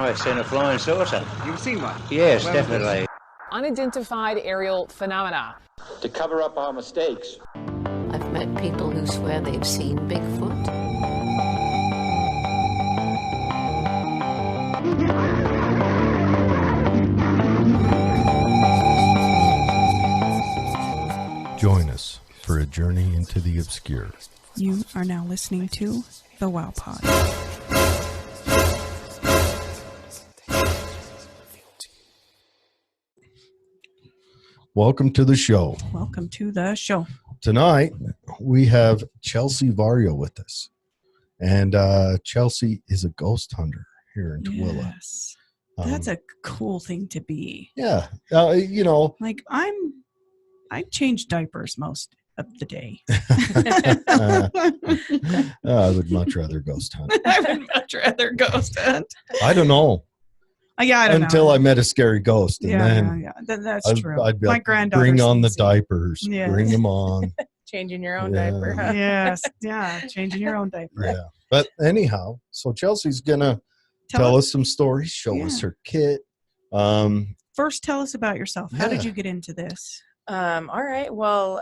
I've seen a flying saucer. You've seen one? Yes, Well, definitely. Unidentified aerial phenomena. To cover up our mistakes. I've met people who swear they've seen Bigfoot. Join us for a journey into the obscure. You are now listening to The Wow Pod. Welcome to the show. Welcome to the show. Tonight, we have Chellsie Vario with us. And Chellsie is a ghost hunter here in Tooele. Yes. That's a cool thing to be. Yeah. Like I change diapers most of the day. I would much rather ghost hunt. I would much rather ghost hunt. I don't know. Yeah, I don't know. Until I met a scary ghost. And That's true. I'd be My like, granddaughter bring on the sees it. diapers. Yes. Bring them on. Changing your own Yeah. diaper. Huh? Yes. Yeah. Changing your own diaper. Yeah. But anyhow, so Chelsie's going to tell us some stories, show us her kit. First, tell us about yourself. How did Yeah. you get into this? All right. Well,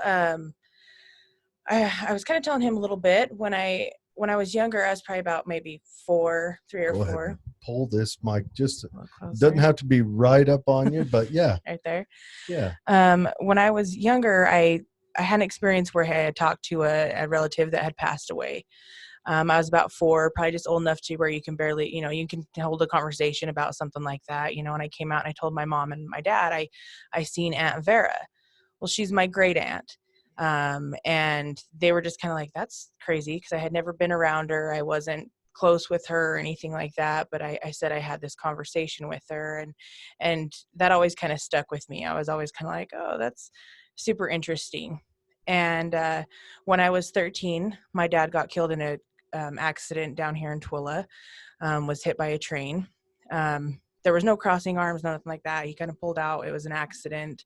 I was kind of telling him a little bit when I was younger. I was probably about maybe 3 or Go ahead 4. and pull this mic. Just A little closer. doesn't have to be right up on you, but yeah. Right there. Yeah. When I was younger, I had an experience where I had talked to a relative that had passed away. I was about 4, probably just old enough to where you can barely, you can hold a conversation about something like that, and I came out and I told my mom and my dad, I seen Aunt Vera. Well, she's my great aunt. And they were just kind of like, that's crazy, because I had never been around her. I wasn't close with her or anything like that. But I said I had this conversation with her, and that always kind of stuck with me. I was always kind of like, oh, that's super interesting. And when I was 13, my dad got killed in a accident down here in Tooele, was hit by a train. There was no crossing arms, nothing like that. He kind of pulled out. It was an accident.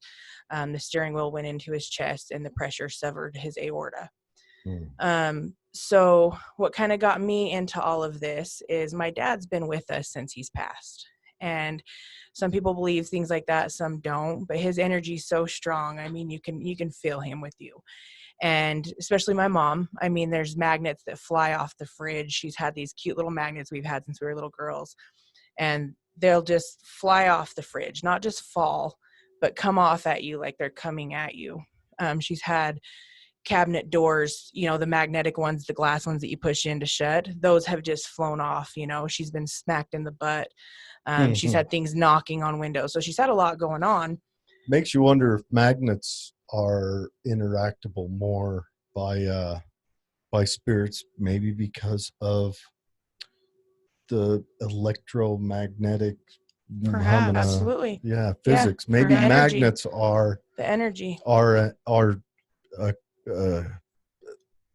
The steering wheel went into his chest and the pressure severed his aorta. So what kind of got me into all of this is my dad's been with us since he's passed. And some people believe things like that, some don't, but his energy is so strong. I mean, you can feel him with you. And especially my mom, I mean, there's magnets that fly off the fridge. She's had these cute little magnets we've had since we were little girls, and they'll just fly off the fridge, not just fall, but come off at you like they're coming at you. She's had cabinet doors, the magnetic ones, the glass ones that you push in to shut, those have just flown off. She's been smacked in the butt. She's had things knocking on windows. So she's had a lot going on. Makes you wonder if magnets are interactable more by spirits, maybe because of the electromagnetic phenomena. Absolutely. Yeah, physics. Yeah, maybe energy. magnets are The energy. are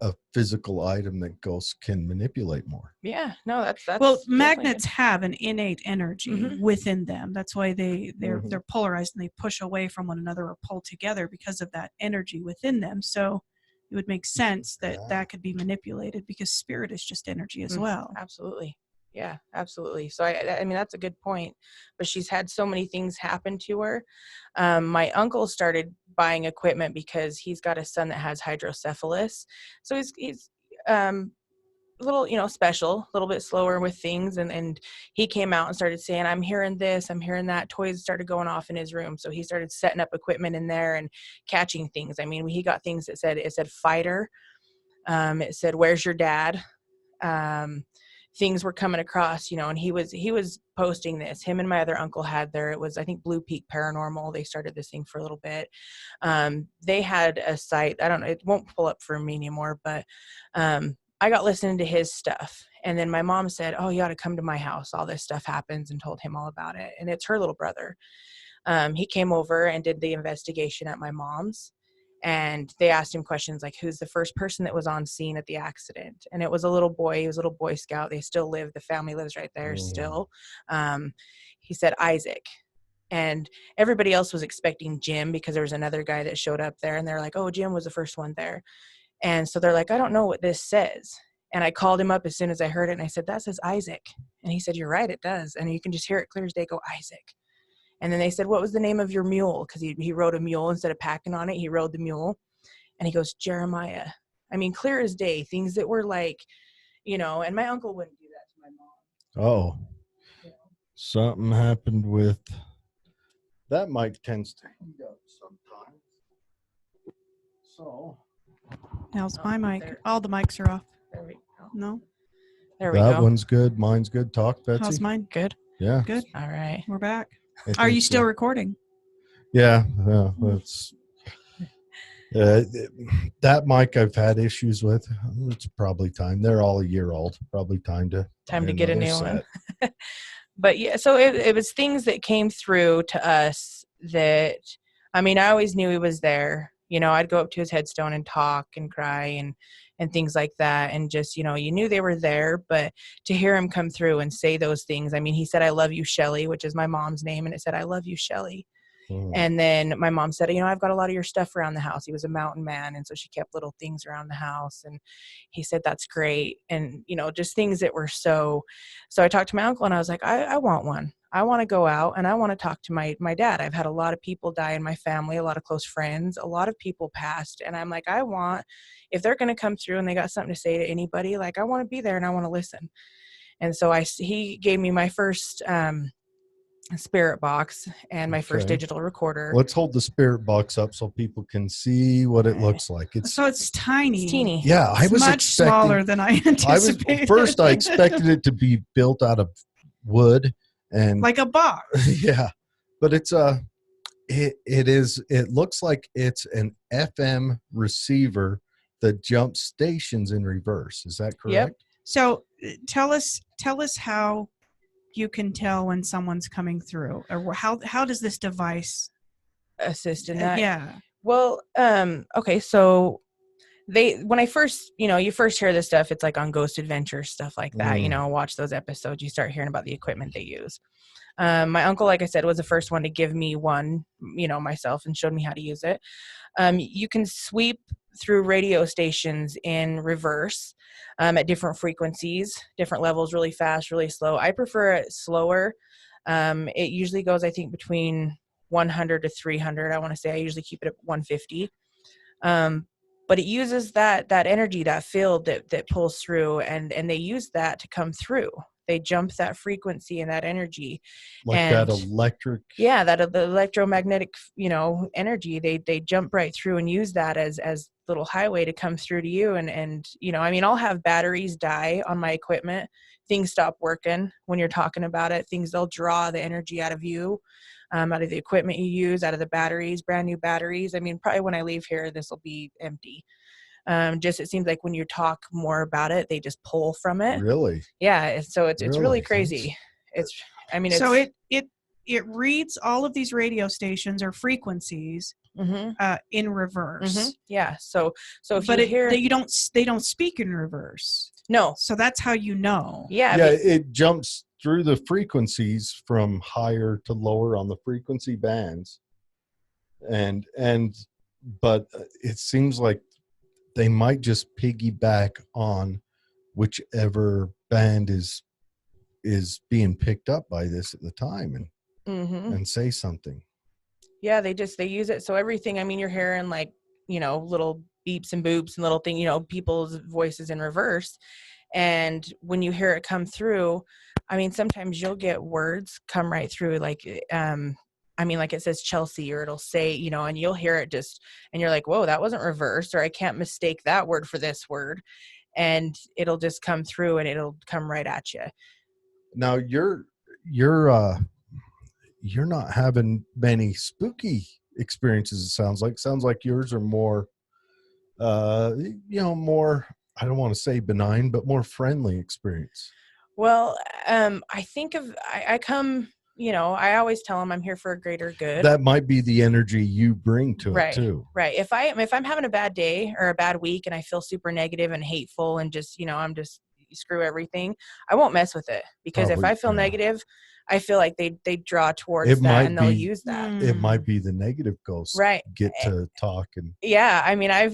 a physical item that ghosts can manipulate more. Yeah, no, that's Well, definitely magnets it. have an innate energy within them. That's why they're polarized and they push away from one another or pull together because of that energy within them. So it would make sense that that could be manipulated, because spirit is just energy as well. Absolutely. Yeah, absolutely. So I mean, that's a good point, but she's had so many things happen to her. My uncle started buying equipment because he's got a son that has hydrocephalus. So he's a little, special, a little bit slower with things. And he came out and started saying, I'm hearing this, I'm hearing that. Toys started going off in his room. So he started setting up equipment in there and catching things. I mean, he got things that said fighter. It said, where's your dad? Things were coming across, and he was posting this. Him and my other uncle had it was, I think, Blue Peak Paranormal. They started this thing for a little bit. They had a site. I don't know. It won't pull up for me anymore, but I got listening to his stuff. And then my mom said, oh, you ought to come to my house. All this stuff happens, and told him all about it. And it's her little brother. He came over and did the investigation at my mom's. And they asked him questions like, who's the first person that was on scene at the accident? And it was a little boy. He was a little Boy Scout. They still live. The family lives right there still. He said Isaac. And everybody else was expecting Jim, because there was another guy that showed up there. And they're like, oh, Jim was the first one there. And so they're like, I don't know what this says. And I called him up as soon as I heard it. And I said, that says Isaac. And he said, you're right, it does. And you can just hear it clear as day go, Isaac. And then they said, what was the name of your mule? Because he rode a mule instead of packing on it. He rode the mule. And he goes, Jeremiah. I mean, clear as day, things that were like, you know, and my uncle wouldn't do that to my mom. Oh, You know? something happened with that mic tends to heat up sometimes. So How's Oh, my mic? there. All the mics are off. There we go. No? There we that go. one's good. Mine's good. Talk, Betsy. How's mine? Good. Yeah. Good. All right. We're back. I Are you think still so. recording? Yeah. That's that mic I've had issues with. It's probably time. They're all a year old. Probably time to Get a another new set. one. But yeah, so it was things that came through to us that, I mean, I always knew he was there. You know, I'd go up to his headstone and talk and cry and things like that. And just, you know, you knew they were there, but to hear him come through and say those things, I mean, he said, I love you, Shelly, which is my mom's name. And it said, I love you, Shelly. And then my mom said, you know, I've got a lot of your stuff around the house. He was a mountain man. And so she kept little things around the house. And he said, that's great. And, you know, just things that were so I talked to my uncle and I was like, I want one. I want to go out and I want to talk to my dad. I've had a lot of people die in my family, a lot of close friends, a lot of people passed. And I'm like, if they're going to come through and they got something to say to anybody, like I want to be there and I want to listen. And so he gave me my first, spirit box and my first digital recorder. Let's hold the spirit box up so people can see what it looks like. It's tiny. It's teeny. Yeah, I It's was much expecting, smaller than I anticipated. First I expected it to be built out of wood and like a box. yeah, but it looks like it's an FM receiver that jumps stations in reverse. Is that correct? Yep. So tell us how you can tell when someone's coming through, or how does this device assist in that? Yeah. Well, okay, so when I first, you know, you first hear this stuff, it's like on Ghost Adventure, stuff like that, you know, watch those episodes, you start hearing about the equipment they use. My uncle, like I said, was the first one to give me one, you know, myself, and showed me how to use it. You can sweep through radio stations in reverse at different frequencies, different levels, really fast, really slow. I prefer it slower. It usually goes, I think, between 100 to 300. I want to say I usually keep it at 150. But it uses that energy, that field that pulls through, and they use that to come through. They jump that frequency and that energy. Like and, that electric. Yeah, the electromagnetic, you know, energy. They jump right through and use that as little highway to come through to you. And you know, I mean, I'll have batteries die on my equipment. Things stop working when you're talking about it. They'll draw the energy out of you. Out of the equipment you use, out of the batteries, brand new batteries. I mean, probably when I leave here, this will be empty. It seems like when you talk more about it, they just pull from it. Really? Yeah. So it's really crazy. It reads all of these radio stations or frequencies in reverse. Mm-hmm. Yeah. So if they don't speak in reverse. No. So that's how you know. Yeah. Yeah. It jumps through the frequencies from higher to lower on the frequency bands. But it seems like they might just piggyback on whichever band is being picked up by this at the time and say something. Yeah, they use it. So everything, I mean, you're hearing like, you know, little beeps and boops and little thing, you know, people's voices in reverse. And when you hear it come through, I mean, sometimes you'll get words come right through, like, I mean, like it says Chellsie, or it'll say, you know, and you'll hear it and you're like, whoa, that wasn't reversed, or I can't mistake that word for this word. And it'll just come through and it'll come right at you. Now you're not having many spooky experiences. It sounds like yours are more, more, I don't want to say benign, but more friendly experience. Well, I come, you know, I always tell them I'm here for a greater good. That might be the energy you bring to it too. Right. If I'm having a bad day or a bad week and I feel super negative and hateful and just, you know, I'm just screw everything, I won't mess with it, because if I feel negative, I feel like they draw towards that and they'll use that. It might be the negative ghosts get to talk. And yeah, I mean, I've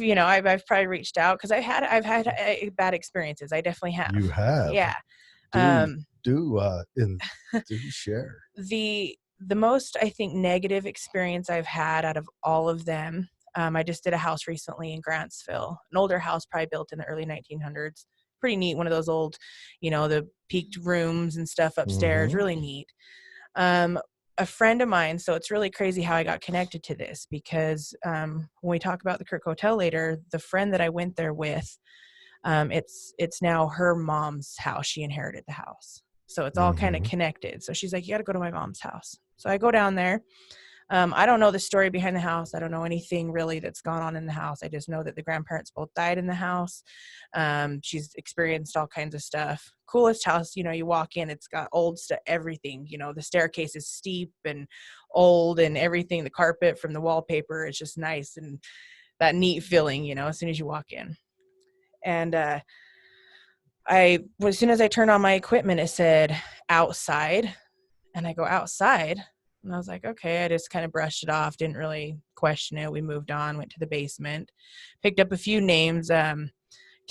probably reached out because I've had bad experiences. I definitely have. You have? Yeah. do share. The most, I think, negative experience I've had out of all of them, I just did a house recently in Grantsville, an older house, probably built in the early 1900s. Pretty neat. One of those old, the peaked rooms and stuff upstairs. Mhm. Really neat. A friend of mine, so it's really crazy how I got connected to this, because when we talk about the Kirk Hotel later, the friend that I went there with, it's now her mom's house. She inherited the house. So it's all kind of connected. So she's like, you got to go to my mom's house. So I go down there. I don't know the story behind the house. I don't know anything really that's gone on in the house. I just know that the grandparents both died in the house. She's experienced all kinds of stuff. Coolest house, you walk in, it's got old stuff, everything, the staircase is steep and old and everything. The carpet from the wallpaper is just nice and that neat feeling, as soon as you walk in. And as soon as I turned on my equipment, it said outside, and I go outside. And I was like, okay, I just kind of brushed it off. Didn't really question it. We moved on, went to the basement, picked up a few names. Can't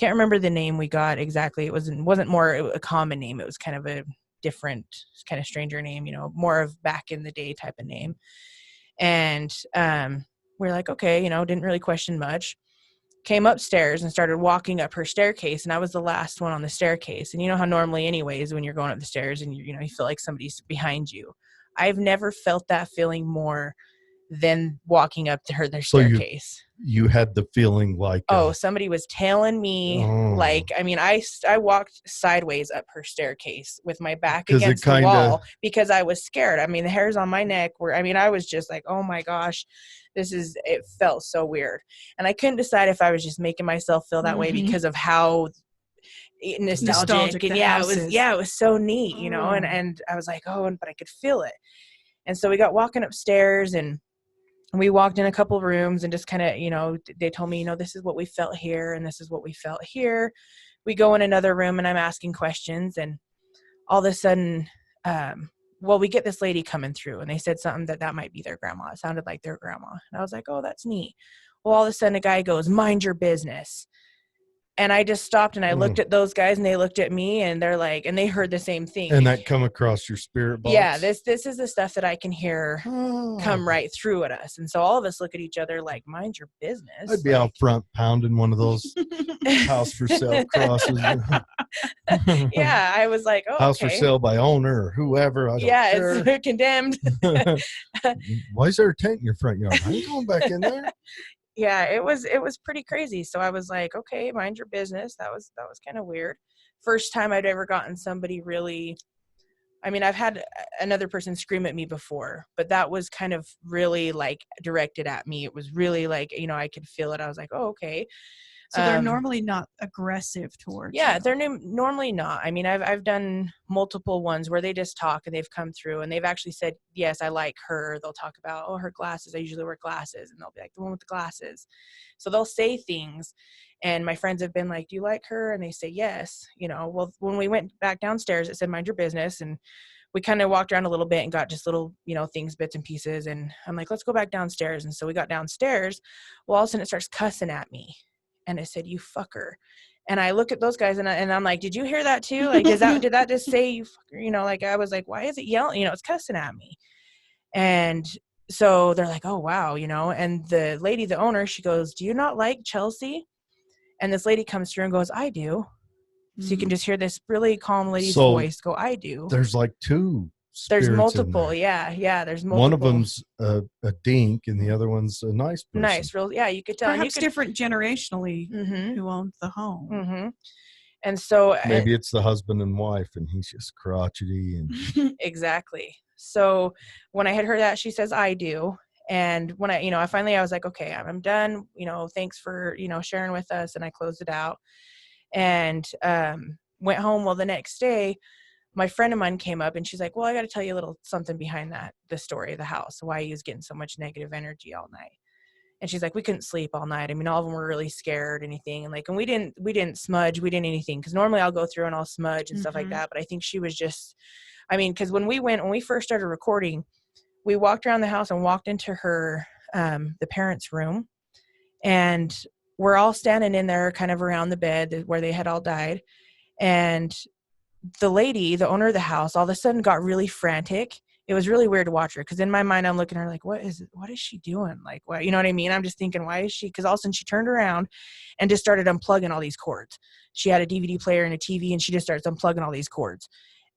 remember the name we got exactly. It wasn't more a common name. It was kind of a different, kind of stranger name, more of back in the day type of name. And we're like, okay, didn't really question much. Came upstairs and started walking up her staircase, and I was the last one on the staircase. And you know how normally anyways, when you're going up the stairs and you feel like somebody's behind you. I've never felt that feeling more than walking up to their staircase. You had the feeling like somebody was tailing me. I walked sideways up her staircase with my back against the wall because I was scared. The hairs on my neck I was just like, oh my gosh, it felt so weird. And I couldn't decide if I was just making myself feel that way because of how nostalgic and it was so neat, and I was like, but I could feel it. And so we got walking upstairs and we walked in a couple rooms and just kind of, they told me, this is what we felt here and this is what we felt here. We go in another room and I'm asking questions, and all of a sudden, we get this lady coming through, and they said something that might be their grandma. It sounded like their grandma. And I was like, oh, that's neat. Well, all of a sudden a guy goes, mind your business. And I just stopped and I looked at those guys and they looked at me and they're like, and they heard the same thing. And that come across your spirit box? Yeah, this is the stuff that I can hear come right through at us. And so all of us look at each other like, mind your business. I'd be out front pounding one of those house for sale crosses. Yeah, I was like, oh, house for sale by owner or whoever. I don't care. It's condemned. Why is there a tent in your front yard? I ain't going back in there. Yeah, it was pretty crazy. So I was like, okay, mind your business. That was kind of weird. First time I'd ever gotten somebody really, I've had another person scream at me before, but that was kind of really like directed at me. It was really like, I could feel it. I was like, oh, okay. So they're normally not aggressive towards you. They're normally not. I've done multiple ones where they just talk and they've come through and they've actually said, yes, I like her. They'll talk about, her glasses. I usually wear glasses, and they'll be like, the one with the glasses. So they'll say things, and my friends have been like, do you like her? And they say, yes. Well, when we went back downstairs, it said, mind your business. And we kind of walked around a little bit and got just little, things, bits and pieces. And I'm like, let's go back downstairs. And so we got downstairs. Well, all of a sudden it starts cussing at me. And it said, you fucker. And I look at those guys and I'm like, did you hear that too? Like, did that just say you fucker? I was like, why is it yelling? It's cussing at me. And so they're like, oh, wow. And the lady, the owner, she goes, do you not like Chellsie? And this lady comes through and goes, I do. So you can just hear this really calm lady's voice go, I do. There's like two. There's multiple. Yeah. There's multiple. One of them's a dink and the other one's a nice person. Nice. Real. Yeah. You could tell. Perhaps different generationally who owns the home. Mm-hmm. And so maybe it's the husband and wife and he's just crotchety and exactly. So when I had heard that, she says, I do. And when I was like, okay, I'm done, thanks for, sharing with us. And I closed it out and went home. Well, the next day, my friend of mine came up and she's like, well, I got to tell you a little something behind the story of the house, why he was getting so much negative energy all night. And she's like, we couldn't sleep all night. All of them were really scared, anything. And we didn't smudge. We didn't anything. Cause normally I'll go through and I'll smudge and stuff like that. But I think she was just, cause when we first started recording, we walked around the house and walked into her, the parents' room, and we're all standing in there kind of around the bed where they had all died. And the lady, the owner of the house, all of a sudden got really frantic. It was really weird to watch her, because in my mind I'm looking at her like, what is she doing? Like, what, you know what I mean? I'm just thinking, why is she? Because all of a sudden she turned around and just started unplugging all these cords. She had a DVD player and a TV, and she just starts unplugging all these cords.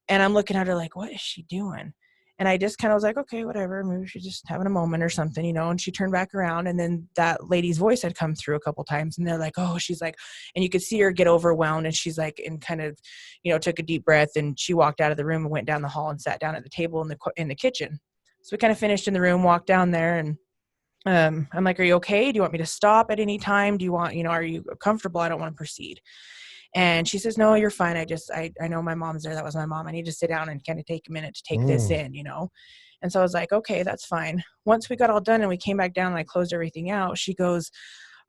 And I'm looking at her like, what is she doing? And I just kind of was like, okay, whatever. Maybe she's just having a moment or something, you know. And she turned back around, and then that lady's voice had come through a couple times, and they're like, oh, she's like, and you could see her get overwhelmed, and she's like, and kind of, you know, took a deep breath, and she walked out of the room and went down the hall and sat down at the table in the kitchen. So we kind of finished in the room, walked down there, and I'm like, are you okay? Do you want me to stop at any time? Do you want, you know, are you comfortable? I don't want to proceed. And she says, no, you're fine. I know my mom's there. That was my mom. I need to sit down and kind of take a minute to take this in, you know? And so I was like, okay, that's fine. Once we got all done and we came back down and I closed everything out, she goes,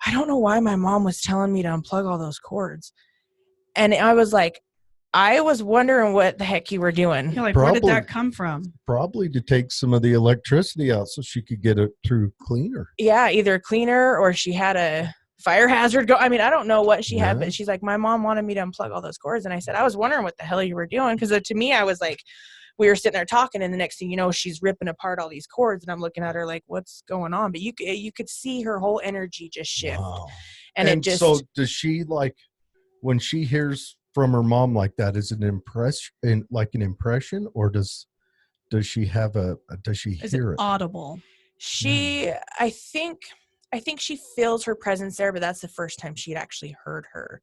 I don't know why my mom was telling me to unplug all those cords. And I was like, I was wondering what the heck you were doing. You're like, where did that come from? Probably to take some of the electricity out so she could get it through cleaner. Yeah, either cleaner or she had a fire hazard go. I mean, I don't know what she had, but she's like, my mom wanted me to unplug all those cords. And I said, I was wondering what the hell you were doing. Because to me, I was like, we were sitting there talking, and the next thing you know, she's ripping apart all these cords, and I'm looking at her like, what's going on? But you could see her whole energy just shift. Wow. And it just. So does she, like, when she hears from her mom like that, is it an impression, or does she have does she hear it? Audible? I think she feels her presence there, but that's the first time she'd actually heard her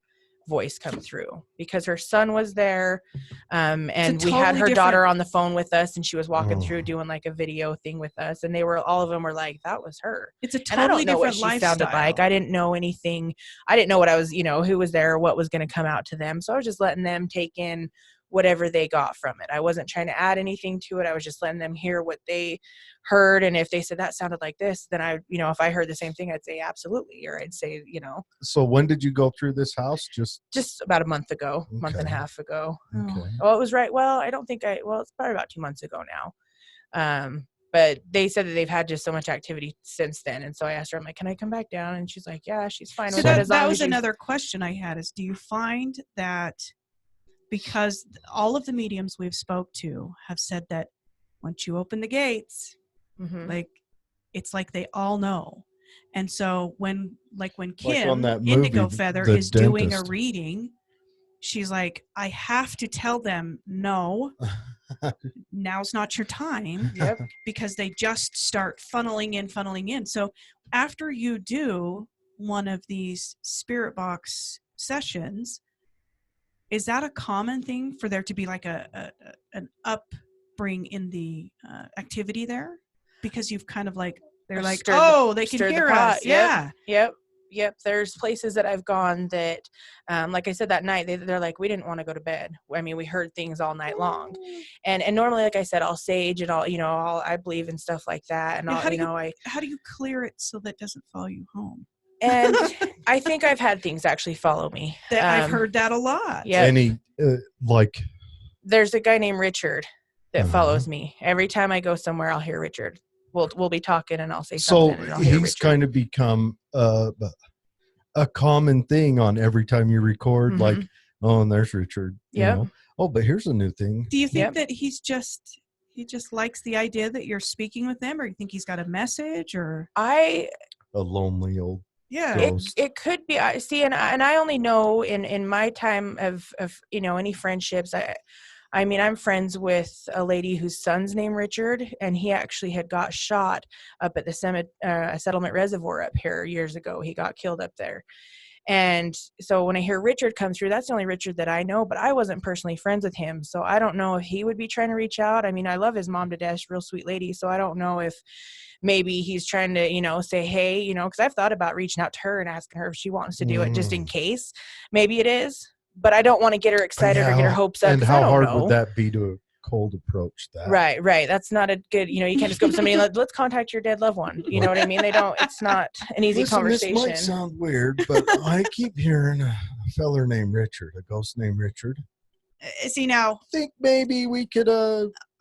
voice come through, because her son was there, and we had her daughter on the phone with us, and she was walking through doing like a video thing with us, and all of them were like, that was her. It's a totally different lifestyle. Sounded like. I didn't know anything. I didn't know what I was, you know, who was there, or what was going to come out to them. So I was just letting them take in whatever they got from it. I wasn't trying to add anything to it. I was just letting them hear what they heard. And if they said that sounded like this, then I, you know, if I heard the same thing, I'd say absolutely, or I'd say, you know. So when did you go through this house? Just about a month ago, month and a half ago. Okay. Oh, it was right. Well, it's probably about 2 months ago now. But they said that they've had just so much activity since then. And so I asked her, I'm like, can I come back down? And she's like, yeah, she's fine with it. That was another question I had is, do you find that, because all of the mediums we've spoke to have said that once you open the gates, like, it's like they all know. And so when Kim, movie, Indigo Feather, is doing a reading, she's like, I have to tell them, no, now's not your time. Yep. Because they just start funneling in. So after you do one of these spirit box sessions, is that a common thing for there to be like an upbring in the activity there? Because you've kind of like, they're like, they can hear us. Yeah. Yep. There's places that I've gone that, like I said, that night, they're like, we didn't want to go to bed. I mean, we heard things all night long. And normally, like I said, I'll sage and I believe in stuff like that. And how do you clear it so that it doesn't follow you home? And I think I've had things actually follow me. I've heard that a lot. Yeah. Any, there's a guy named Richard that follows me. Every time I go somewhere, I'll hear Richard. We'll be talking, and I'll say something. So he's kind of become a common thing on every time you record, like, oh, and there's Richard. Yeah. Oh, but here's a new thing. Do you think that he just likes the idea that you're speaking with them, or you think he's got a message, or a lonely old ghost? It could be. I see, and I only know in my time of any friendships. I mean, I'm friends with a lady whose son's named Richard, and he actually had got shot up at the settlement reservoir up here years ago. He got killed up there. And so when I hear Richard come through, that's the only Richard that I know, but I wasn't personally friends with him. So I don't know if he would be trying to reach out. I mean, I love his mom to death, real sweet lady. So I don't know if maybe he's trying to, say, hey, because I've thought about reaching out to her and asking her if she wants to do it just in case. Maybe it is. But I don't want to get her excited or get her hopes up. And how hard would that be to cold approach that? Right. That's not a good, you can't just go to somebody and let's contact your dead loved one. You know what I mean? It's not an easy conversation. This might sound weird, but I keep hearing a feller named Richard, a ghost named Richard. See, now, I think maybe we could,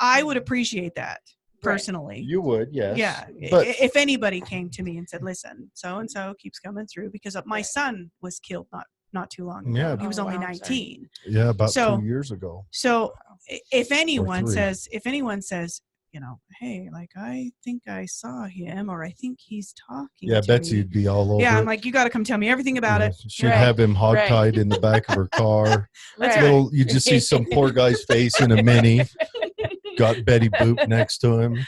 I would appreciate that. Personally, you would, yes. Yeah, but if anybody came to me and said, listen, so and so keeps coming through, because my son was killed not not too long ago. Yeah. He was Oh, only wow, I'm sorry. 19. Yeah, about So- 2 years ago. So if anyone 3. says, hey, like, I think I saw him, or I think he's talking Yeah, to Betsy me. would be all over. Yeah, I'm it. like, you got to come tell me everything about Yeah, it. She'd Right, have him right. hogtied in the back of her car. That's Right. You just see some poor guy's face in a Mini. Got Betty Boop next to him.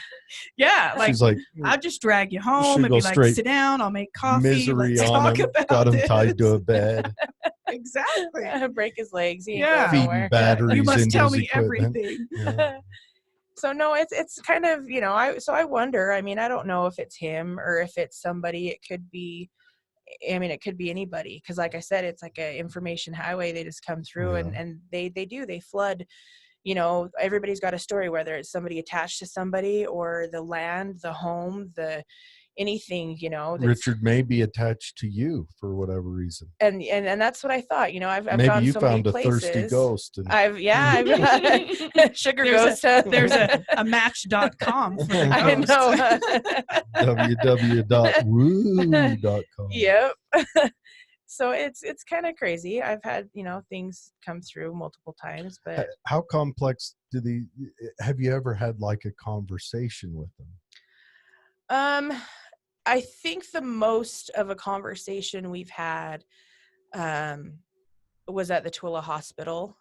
Yeah, like, She's like, I'll just drag you home She'd and go be like, straight sit down, I'll make coffee, misery let's on talk him. about Got him this. tied to a bed. Exactly. Break his legs. He ain't Yeah. going Feeding nowhere. batteries You must into tell his me equipment. everything. Yeah. So no, it's kind of, I wonder, I mean, I don't know if it's him or if it's somebody. It could be, I mean, it could be anybody. Cause like I said, it's like a information highway. They just come through and they flood, everybody's got a story, whether it's somebody attached to somebody or the land, the home, anything, that's, Richard may be attached to you for whatever reason. and that's what I thought, I've Maybe gone you so found many a thirsty places. ghost. And I've sugar There's ghost. There's a match.com for the I ghost. know. www.woo.com. Yep. So it's kind of crazy. I've had, things come through multiple times, but How complex have you ever had like a conversation with them? I think the most of a conversation we've had was at the Twilla Hospital.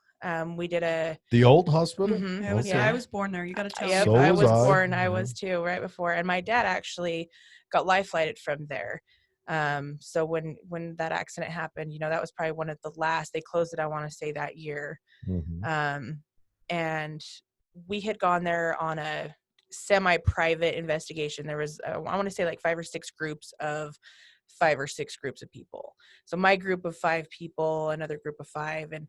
We did The old hospital? Mhm. I was, Okay. I was born there. You got to tell Yep, me. So I was was I. born. I Yeah. was too, right before. And my dad actually got life flighted from there. So when that accident happened, that was probably one of the last. They closed it, I want to say, that year. Mhm. And we had gone there on a semi-private investigation. There was, I want to say, like 5 or 6 groups of people. So my group of 5 people, another group of 5, and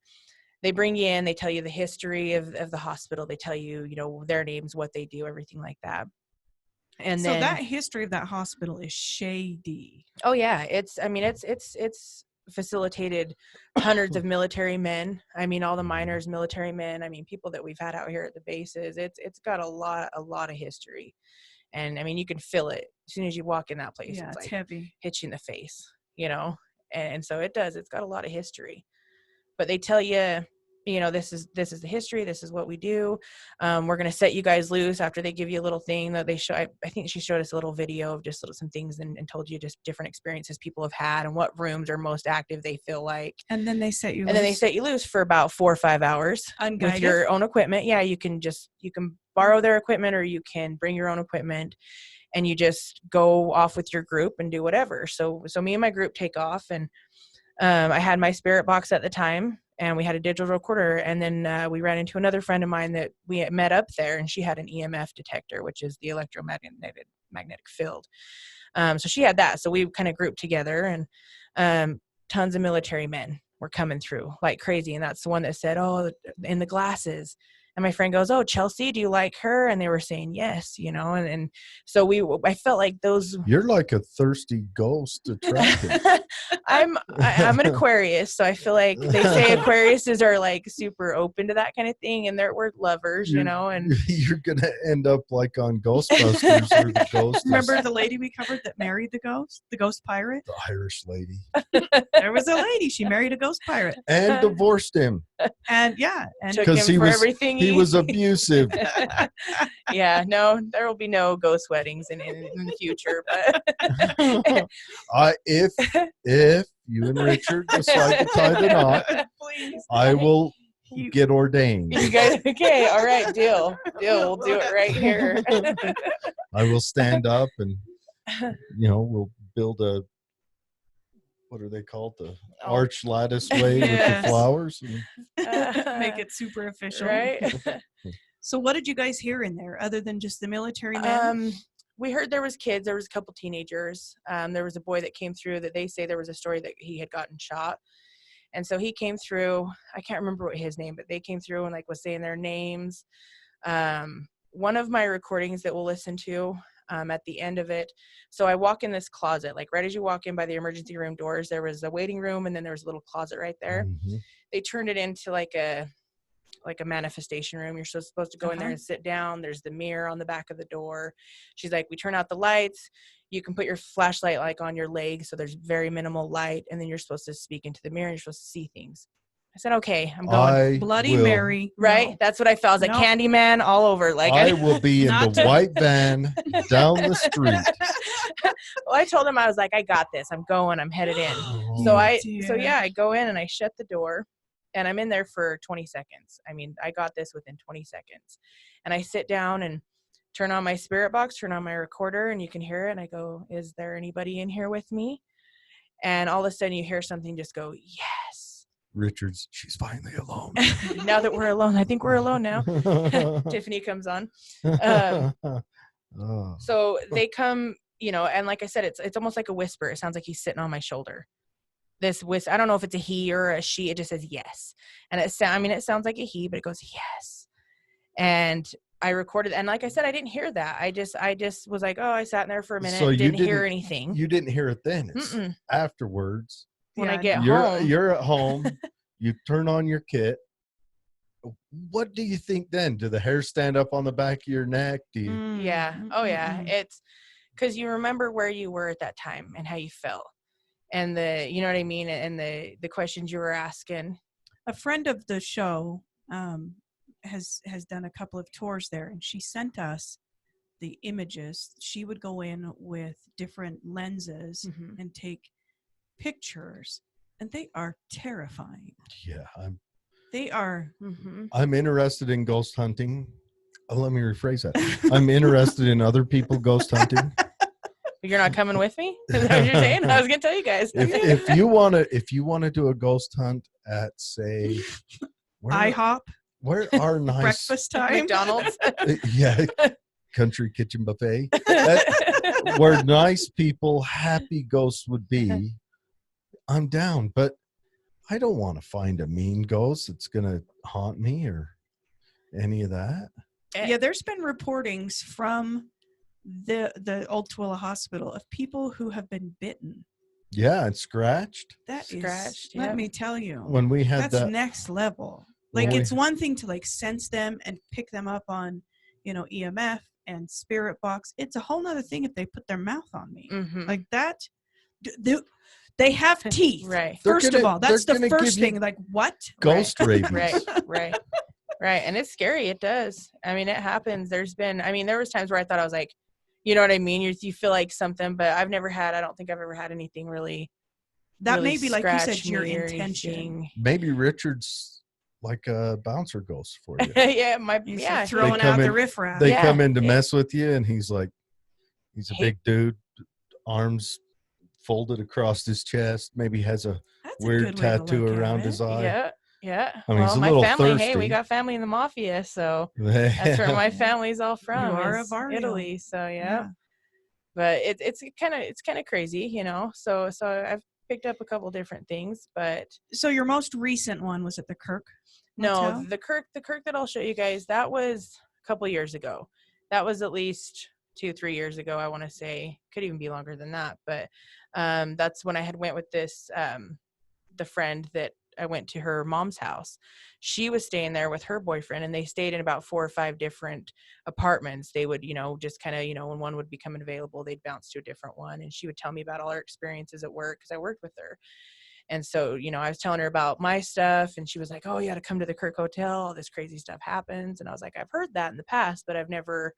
they bring you in, they tell you the history of the hospital. They tell you, their names, what they do, everything like that. And So then that history of that hospital is shady. oh yeah, it's facilitated hundreds of military men. I mean, all the miners, military men. I mean, people that we've had out here at the bases. It's got a lot of history, and I mean, you can feel it as soon as you walk in that place. Yeah, it's it's like heavy. hits you in the face, and so it does. It's got a lot of history, but they tell you, this is the history. This is what we do. We're going to set you guys loose after they give you a little thing that they show. I think she showed us a little video of just some things and told you just different experiences people have had and what rooms are most active they feel like. And then they set you And then they set you loose for about 4 or 5 hours Unguided? with your own equipment. Yeah, you can borrow their equipment or you can bring your own equipment and you just go off with your group and do whatever. So me and my group take off, and I had my spirit box at the time. And we had a digital recorder, and then we ran into another friend of mine that we had met up there, and she had an EMF detector, which is the electromagnetic field. So she had that. So we kind of grouped together, and tons of military men were coming through like crazy. And that's the one that said, "Oh, in the glasses." And my friend goes, "Oh, Chellsie, do you like her?" And they were saying yes, and so I felt like those. You're like a thirsty ghost attracted. I'm an Aquarius, so I feel like they say Aquariuses are like super open to that kind of thing, and we're lovers, and You're gonna end up like on Ghostbusters or the ghost. Remember the lady we covered that married the ghost pirate? The Irish lady. There was a lady. She married a ghost pirate. And divorced him And yeah. And took 'cause him he for was- everything he was abusive. Yeah, no, there will be no ghost weddings in the future, but If you and Richard decide to tie the knot, please. I will You- get ordained. you guys, okay, all right, deal, we'll do it right here. I will stand up and we'll build a, what are they called, the arch lattice way with the Yes. flowers. Make it super official. right. So what did you guys hear in there other than just the military men? We heard there was kids. There was a couple teenagers. There was a boy that came through that they say there was a story that he had gotten shot. And so he came through. I can't remember what his name, but they came through and was saying their names. One of my recordings that we'll listen to at the end of it. So I walk in this closet, like right as you walk in by the emergency room doors, there was a waiting room and then there was a little closet right there. Mhm. They turned it into like a like a manifestation room. You're supposed to go in there and sit down. There's the mirror on the back of the door. She's like, we turn out the lights. You can put your flashlight like on your leg, so there's very minimal light, and then you're supposed to speak into the mirror. And you're supposed to see things. I said, okay, I'm going. Bloody Mary. Right? No. That's what I felt. I was like Candyman all over. Like I will be in the white van down the street. Well, I told him, I was like, I got this. I'm going. I'm headed in. So I go in and I shut the door, and I'm in there for 20 seconds. I mean, I got this within 20 seconds. And I sit down and turn on my spirit box, turn on my recorder, and you can hear it. And I go, is there anybody in here with me? And all of a sudden you hear something just go, yes. Richard's, she's finally alone. Now that we're alone, I think we're alone now. Tiffany comes on. So they come, and like I said, it's almost like a whisper. It sounds like he's sitting on my shoulder. This whisper, I don't know if it's a he or a she. It just says yes. And it sounds like a he, but it goes yes. And I recorded, and like I said, I didn't hear that. I just was like, oh, I sat in there for a minute, so didn't hear anything. You didn't hear it then. It's afterwards. When I get home. You're at home. You turn on your kit. What do you think then? Do the hair stand up on the back of your neck? Do you? Yeah. Oh, yeah. It's because you remember where you were at that time and how you felt. And you know what I mean? And the questions you were asking. A friend of the show has done a couple of tours there, and she sent us the images. She would go in with different lenses and take pictures, and they are terrifying. Yeah, I'm interested in ghost hunting. Let me rephrase that. I'm interested in other people ghost hunting. You're not coming with me? Is that what you're saying? I was gonna tell you guys. If you want to do a ghost hunt at, say, IHOP, where are nice breakfast time, McDonald's, yeah, country kitchen buffet, where nice people, happy ghosts would be, I'm down. But I don't want to find a mean ghost that's gonna haunt me or any of that. Yeah, there's been reportings from the Old Tooele Hospital of people who have been bitten. Yeah, and scratched. Let me tell you, when we had that's next level. Like, it's one thing to like sense them and pick them up on, EMF and spirit box. It's a whole nother thing if they put their mouth on me like that. They have teeth, right? First of all, that's the first thing. Like, what? Ghost rabies. Right. And it's scary. It does. I mean, it happens. There was times where I thought I was like, you know what I mean? You feel like something, but I don't think I've ever had anything really. That really may be, like you said, your intention. Anything. Maybe Richard's like a bouncer ghost for you. Yeah, throwing out the riffraff. They come in to mess with you, and he's a big dude, arms folded across his chest. Maybe has a weird tattoo around his eye. Yeah. I mean, he's a my little family. thirsty. Hey, we got family in the mafia, so that's where my family's all from. You are is a Vario. Italy, so yeah. But it's kind of crazy, So I've picked up a couple different things, but so your most recent one was at the Kirk? No, Motel? the Kirk that I'll show you guys, that was a couple years ago. That was at least 2-3 years ago, I want to say. Could even be longer than that, but that's when I had went with this the friend that I went to her mom's house. She was staying there with her boyfriend, and they stayed in about 4 or 5 different apartments. They would, just kind of, when one would become available, they'd bounce to a different one. And she would tell me about all her experiences at work, because I worked with her. And so, I was telling her about my stuff, and she was like, oh, you got to come to the Kirk Hotel. All this crazy stuff happens. And I was like, I've heard that in the past, but I've never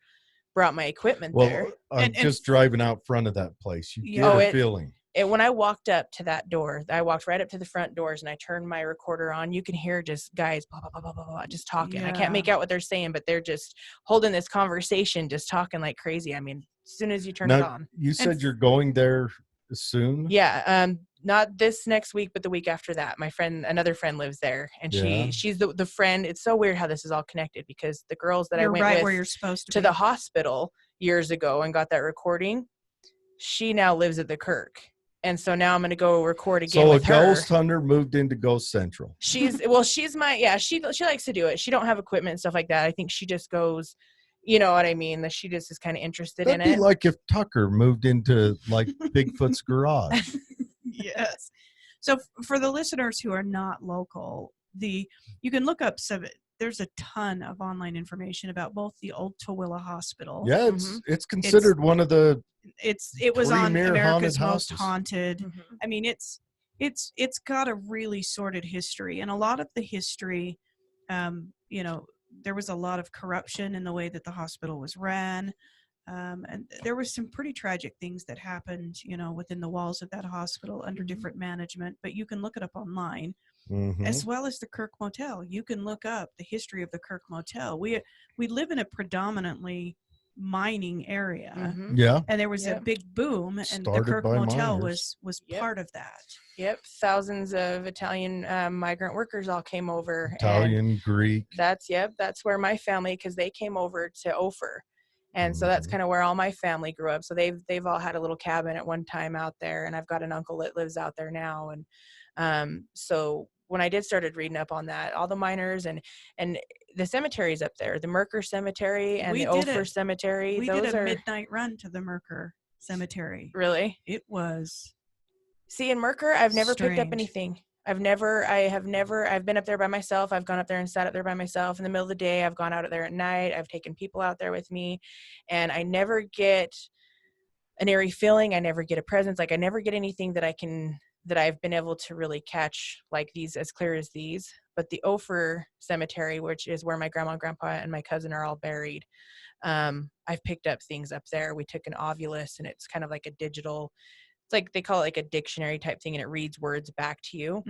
brought my equipment there. I'm just driving out front of that place. You get a feeling. When I walked up to that door, I walked right up to the front doors, and I turned my recorder on. You can hear just guys blah, blah, blah, blah, blah, blah, just talking. Yeah. I can't make out what they're saying, but they're just holding this conversation, just talking like crazy. I mean, as soon as you turn it on. You said you're going there soon? Yeah. Not this next week, but the week after that. Another friend lives there, and she's the friend. It's so weird how this is all connected, because the girls that I went with where you're supposed to the hospital years ago and got that recording, she now lives at the Kirk. And so now I'm going to go record again with her. So a ghost hunter moved into Ghost Central. She's my, she likes to do it. She don't have equipment and stuff like that. I think she just goes, you know what I mean? That she just is kind of interested in it. That'd be like if Tucker moved into like Bigfoot's garage. Yes. So for the listeners who are not local, you can look up some. There's a ton of online information about both the old Tooele Hospital. Yeah, it's considered one of the it was on premier America's haunted Most houses. Haunted. I mean, it's got a really sordid history, and a lot of the history, there was a lot of corruption in the way that the hospital was ran. And there were some pretty tragic things that happened, within the walls of that hospital under different management, but you can look it up online. As well as the Kirk Motel. You can look up the history of the Kirk Motel. We live in a predominantly mining area. Yeah. And there was a big boom, and Started the Kirk by Motel miners. was part of that. Yep. Thousands of Italian migrant workers all came over. Italian, Greek. That's where my family, because they came over to Ophir. And so that's kind of where all my family grew up. So they've all had a little cabin at one time out there, and I've got an uncle that lives out there now. And so when I started reading up on that, all the miners and the cemeteries up there, the Merker Cemetery and the Ophir Cemetery. We did a midnight run to the Merker Cemetery. Really? It was. See, in Merker, I've never picked up anything. I've been up there by myself. I've gone up there and sat up there by myself in the middle of the day. I've gone out there at night. I've taken people out there with me, and I never get an eerie feeling. I never get a presence. Like I never get anything that I've been able to really catch like these as clear as these. But the Ophir Cemetery, which is where my grandma and grandpa and my cousin are all buried, I've picked up things up there. We took an ovulus, and it's kind of like a digital, it's like they call it like a dictionary type thing, and it reads words back to you.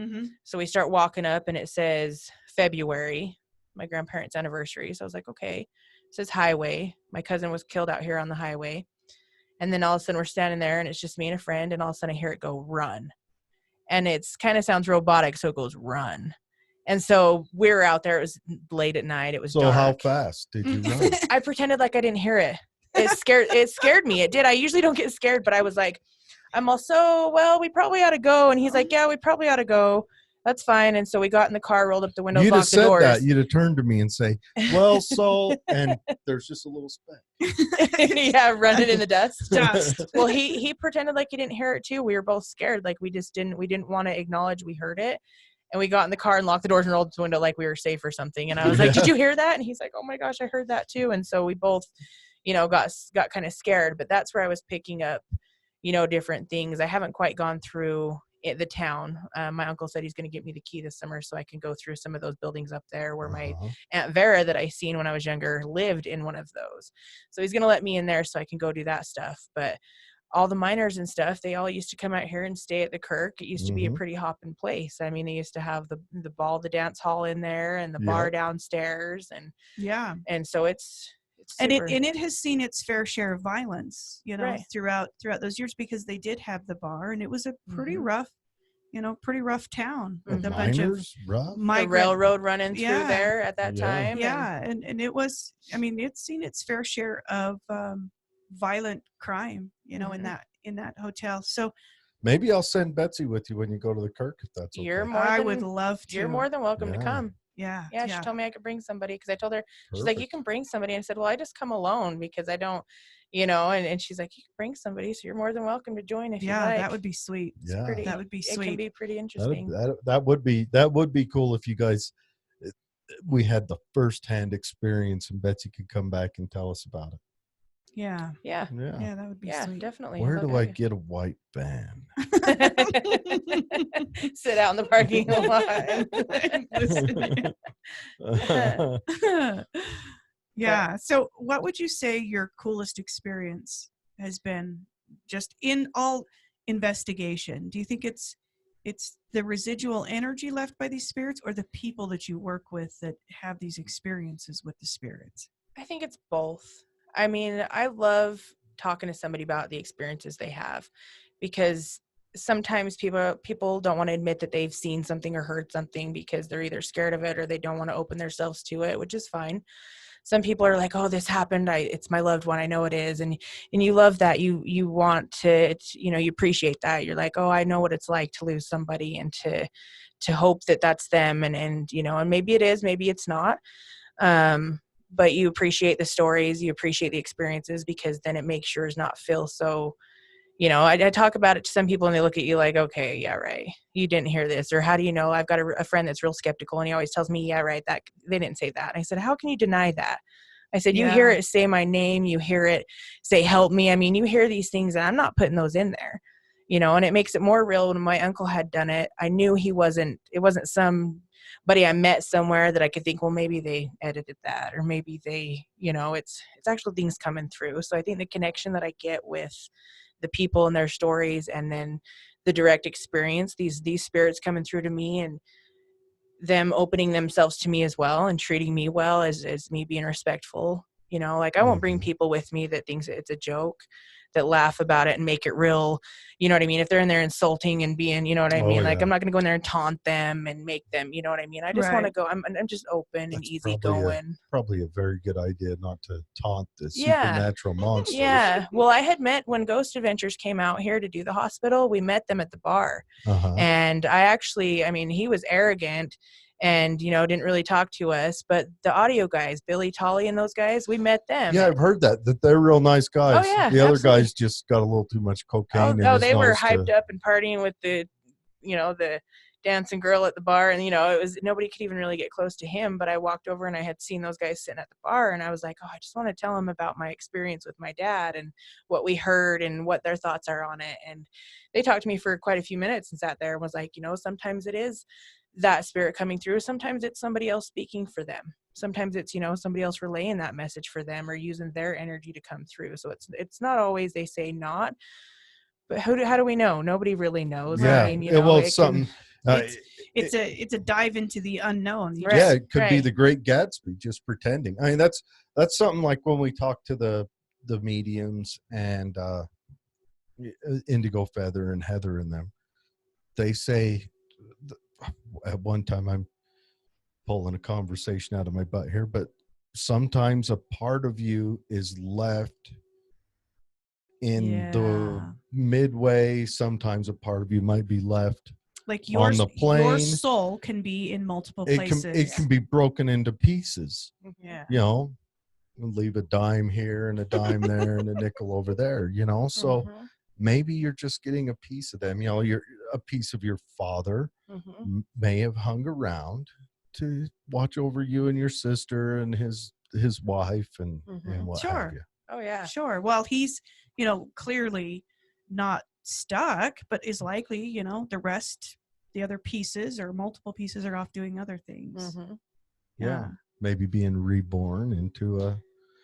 So we start walking up, and it says February, my grandparents' anniversary. So I was like, okay. It says highway. My cousin was killed out here on the highway. And then all of a sudden we're standing there, and it's just me and a friend, and all of a sudden I hear it go run. And it's kind of sounds robotic, so it goes run. And so we were out there. It was late at night. It was dark. How fast did you run? I pretended like I didn't hear it. It scared me. It did. I usually don't get scared, but I was like, I'm also, we probably ought to go. And he's like, yeah, we probably ought to go. That's fine. And so we got in the car, rolled up the windows, You'd have locked the said doors. that. You'd have turned to me and say, well, so, and there's just a little speck. Yeah, running in the dust. Well, he pretended like he didn't hear it too. We were both scared. Like we didn't want to acknowledge we heard it. And we got in the car and locked the doors and rolled the window like we were safe or something. And I was like, did you hear that? And he's like, oh my gosh, I heard that too. And so we both, got kind of scared. But that's where I was picking up, different things. I haven't quite gone through the town. My uncle said he's going to get me the key this summer so I can go through some of those buildings up there where my Aunt Vera that I seen when I was younger lived in one of those. So he's going to let me in there so I can go do that stuff. But all the miners and stuff, they all used to come out here and stay at the Kirk. It used to be a pretty hopping place. I mean, they used to have the dance hall in there and the bar downstairs. And so it's and it has seen its fair share of violence, throughout those years, because they did have the bar, and it was a pretty rough, pretty rough town with a bunch of the railroad running through there at that time. And it was, it's seen its fair share of violent crime, in that hotel. So maybe I'll send Betsy with you when you go to the Kirk, if that's okay. I would love to. You're more than welcome to come. Yeah. She told me I could bring somebody, because I told her, she's like, you can bring somebody. And I said, well, I just come alone because I don't, and she's like, you can bring somebody, so you're more than welcome to join if you like. That would be sweet. Yeah, that would be sweet. It can be pretty interesting. That would be cool if you guys, we had the firsthand experience and Betsy could come back and tell us about it. Yeah, that would be sweet. Definitely. Where do I get a white van? Sit out in the parking lot. Yeah. So what would you say your coolest experience has been, just in all investigation? Do you think it's the residual energy left by these spirits, or the people that you work with that have these experiences with the spirits? I think it's both. I mean, I love talking to somebody about the experiences they have, because sometimes people don't want to admit that they've seen something or heard something because they're either scared of it or they don't want to open themselves to it, which is fine. Some people are like, oh, this happened. It's my loved one. I know it is. And you love that. You want to, you appreciate that. You're like, oh, I know what it's like to lose somebody, and to hope that that's them. And maybe it is, maybe it's not. But you appreciate the stories, you appreciate the experiences, because then it makes yours not feel so, I talk about it to some people and they look at you like, okay, yeah, right. You didn't hear this. Or how do you know? I've got a friend that's real skeptical and he always tells me, yeah, right, that they didn't say that. And I said, how can you deny that? I said, you hear it say my name, you hear it say, help me. I mean, you hear these things and I'm not putting those in there, and it makes it more real. When my uncle had done it, I knew it wasn't somebody I met somewhere that I could think, well, maybe they edited that, or maybe they, it's actual things coming through. So I think the connection that I get with the people and their stories, and then the direct experience, these spirits coming through to me and them opening themselves to me as well and treating me well as me being respectful. I won't bring people with me that thinks it's a joke, that laugh about it and make it real. You know what I mean? If they're in there insulting and being, you know what I mean? Like, I'm not going to go in there and taunt them and make them, you know what I mean? I just want to go, I'm just open and easy going. Probably a very good idea not to taunt the supernatural monsters. Yeah. Well, I had met when Ghost Adventures came out here to do the hospital, we met them at the bar. And he was arrogant and, didn't really talk to us, but the audio guys, Billy Tolley and those guys, we met them. Yeah, I've heard that they're real nice guys. Oh, yeah, the other guys just got a little too much cocaine. They were hyped up and partying with the dancing girl at the bar. And, it was, nobody could even really get close to him. But I walked over and I had seen those guys sitting at the bar and I was like, I just want to tell them about my experience with my dad and what we heard and what their thoughts are on it. And they talked to me for quite a few minutes and sat there and was like, sometimes it is that spirit coming through. Sometimes it's somebody else speaking for them. Sometimes it's, somebody else relaying that message for them or using their energy to come through. So it's not always they say not, but how do we know? Nobody really knows. Yeah. I mean, it's something. It's a dive into the unknown. Right, yeah, it could be the Great Gatsby, just pretending. I mean, that's something like when we talk to the mediums and Indigo Feather and Heather and them. They say, at one time, I'm pulling a conversation out of my butt here, but sometimes a part of you is left in the midway. Sometimes a part of you might be left like on the plane. Your soul can be in multiple places. It can be broken into pieces. Yeah. Leave a dime here and a dime there and a nickel over there, so maybe you're just getting a piece of them. You're a piece of your father may have hung around to watch over you and your sister and his wife and what have you. Oh yeah, sure. Well, he's clearly not stuck, but is likely the other pieces or multiple pieces are off doing other things. Yeah, maybe being reborn into a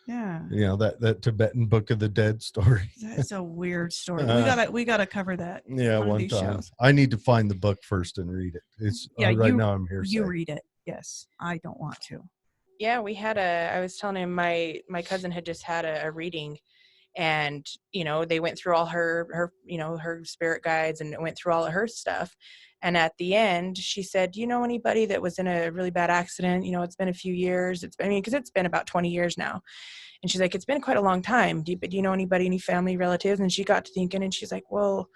Yeah. You know, that Tibetan Book of the Dead story. That's a weird story. We gotta cover that. Yeah, one time. Shows. I need to find the book first and read it. It's right now I'm here. You read it. Yes. I don't want to. Yeah, I was telling him my cousin had just had a reading, and they went through all her spirit guides and went through all of her stuff. And at the end, she said, "Do you know anybody that was in a really bad accident? It's been a few years. Because it's been about 20 years now." And she's like, "It's been quite a long time. Do you know anybody, any family relatives?" And she got to thinking, and she's like, "Well,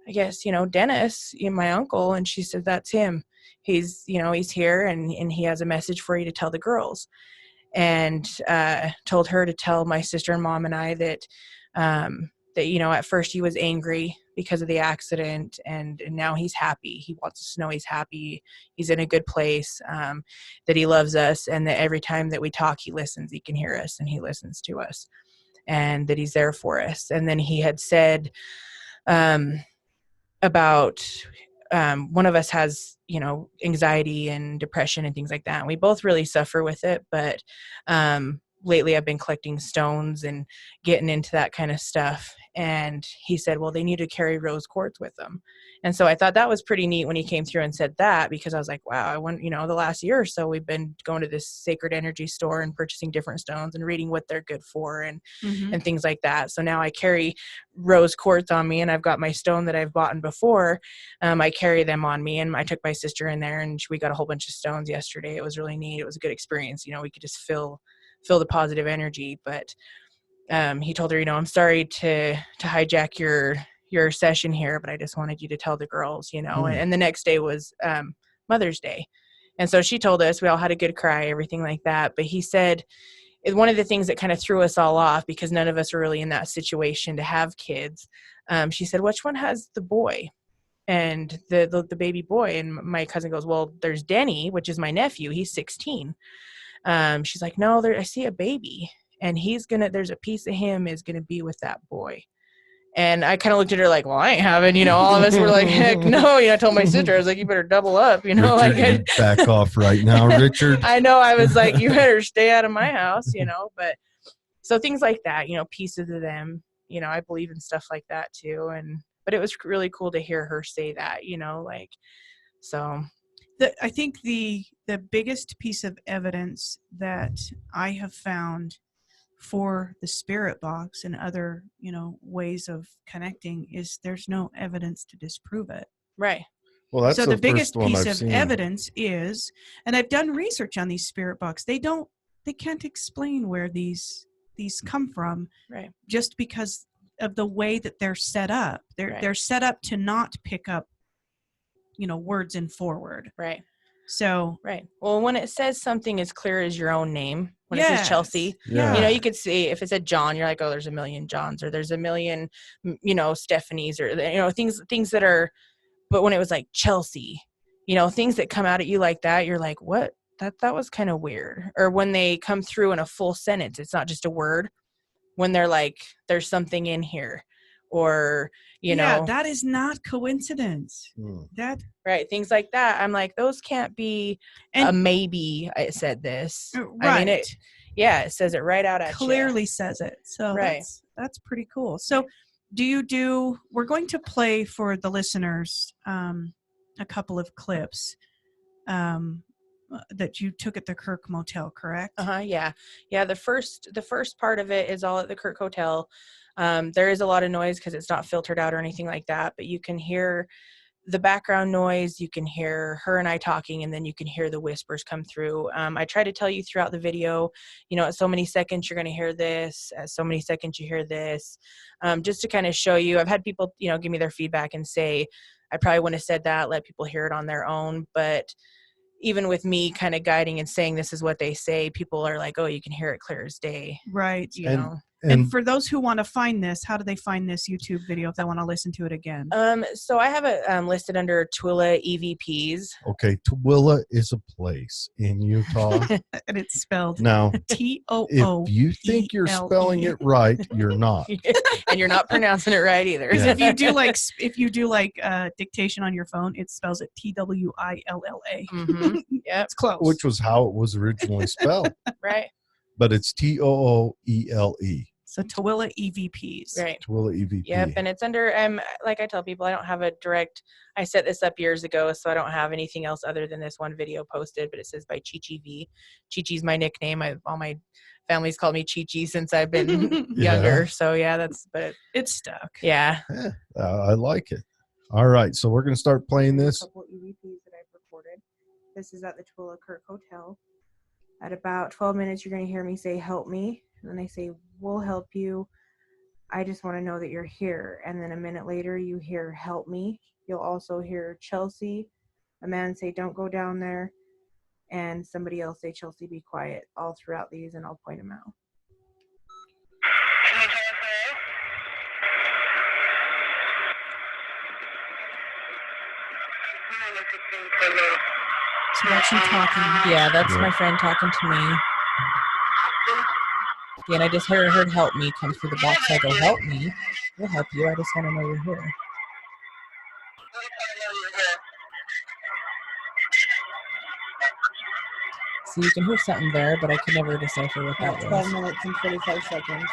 I guess, Dennis, my uncle." And she said, "That's him. He's here and he has a message for you to tell the girls." And told her to tell my sister and mom and I that at first he was angry because of the accident, and now he's happy. He wants us to know he's happy. He's in a good place, that he loves us, and that every time that we talk, he listens, he can hear us, and he listens to us, and that he's there for us. And then he had said about one of us has, anxiety and depression and things like that. And we both really suffer with it. But lately I've been collecting stones and getting into that kind of stuff. And he said, well, they need to carry rose quartz with them. And so I thought that was pretty neat when he came through and said that, because I was like, wow, I went, the last year or so we've been going to this sacred energy store and purchasing different stones and reading what they're good for and things like that. So now I carry rose quartz on me, and I've got my stone that I've bought before. I carry them on me, and I took my sister in there and we got a whole bunch of stones yesterday. It was really neat. It was a good experience. We could just feel the positive energy. But he told her, I'm sorry to hijack your session here, but I just wanted you to tell the girls, and the next day was Mother's Day. And so she told us, we all had a good cry, everything like that. But he said, one of the things that kind of threw us all off, because none of us were really in that situation to have kids, She said, which one has the boy? And the baby boy. And my cousin goes, well, there's Denny, which is my nephew. He's 16. She's like, no, I see a baby, and there's a piece of him is going to be with that boy. And I kind of looked at her like, well, I ain't having, all of us were like, heck no. I told my sister, I was like, you better double up, Richard, you back off right now, Richard. I know. I was like, you better stay out of my house, but so things like that, pieces of them, I believe in stuff like that too. But it was really cool to hear her say that, so. I think the biggest piece of evidence that I have found for the spirit box and other, ways of connecting is there's no evidence to disprove it. Right. Well, that's so the biggest piece of seen. evidence is, and I've done research on these spirit box. They can't explain where these come from. Right. Just because of the way that they're set up. They're set up to not pick up, words in forward. Right. So. Right. Well, when it says something as clear as your own name, when it says Chellsie, you could see if it said John, you're like, oh, there's a million Johns, or there's a million, Stephanies, or, things that are, but when it was like Chellsie, things that come out at you like that, you're like, what? That was kind of weird. Or when they come through in a full sentence, it's not just a word. When they're like, there's something in here, or, that is not coincidence. That right. Things like that. I'm like, those can't be a maybe. I said this. Right. I mean, it says it right out at clearly you. says it. So right. that's pretty cool. So we're going to play for the listeners a couple of clips that you took at the Kirk Motel, correct? Yeah. The first part of it is all at the Kirk Hotel. There is a lot of noise because it's not filtered out or anything like that, but you can hear the background noise, you can hear her and I talking, and then you can hear the whispers come through. I try to tell you throughout the video, at so many seconds you're going to hear this, at so many seconds you hear this, just to kind of show you. I've had people, give me their feedback and say, I probably wouldn't have said that, let people hear it on their own. But even with me kind of guiding and saying this is what they say, people are like, oh, you can hear it clear as day. Right. You know. And for those who want to find this, how do they find this YouTube video if they want to listen to it again? So I have it listed under Twila EVPs. Okay, Twila is a place in Utah. And it's spelled now T-O-O. If you think you're spelling it right, you're not. And you're not pronouncing it right either. Because if you do like dictation on your phone, it spells it Twilla. Mm-hmm. Yeah, it's close. Which was how it was originally spelled. Right. But it's T-O-O-E-L-E. So Twila EVPs. Right. Twila EVP. Yep. And it's under, like I tell people, I don't have a direct, I set this up years ago, so I don't have anything else other than this one video posted, but it says by Chi-Chi V. Chi-Chi's my nickname. All my family's called me Chi-Chi since I've been younger. So but it's stuck. Yeah. I like it. All right. So we're going to start playing this. A couple EVPs that I've recorded. This is at the Twila Kirk Hotel. At about 12 minutes, you're going to hear me say, help me. And then I say, we'll help you. I just want to know that you're here. And then a minute later, you hear, help me. You'll also hear Chellsie, a man say, don't go down there. And somebody else say, Chellsie, be quiet, all throughout these, and I'll point them out. So that's you talking. Yeah, that's my friend talking to me. Yeah, and I just heard help me come through the box. I go, help me. We'll help you. I just want to know you're here. So you can hear something there, but I can never decipher what that was. 12 minutes and 45 seconds.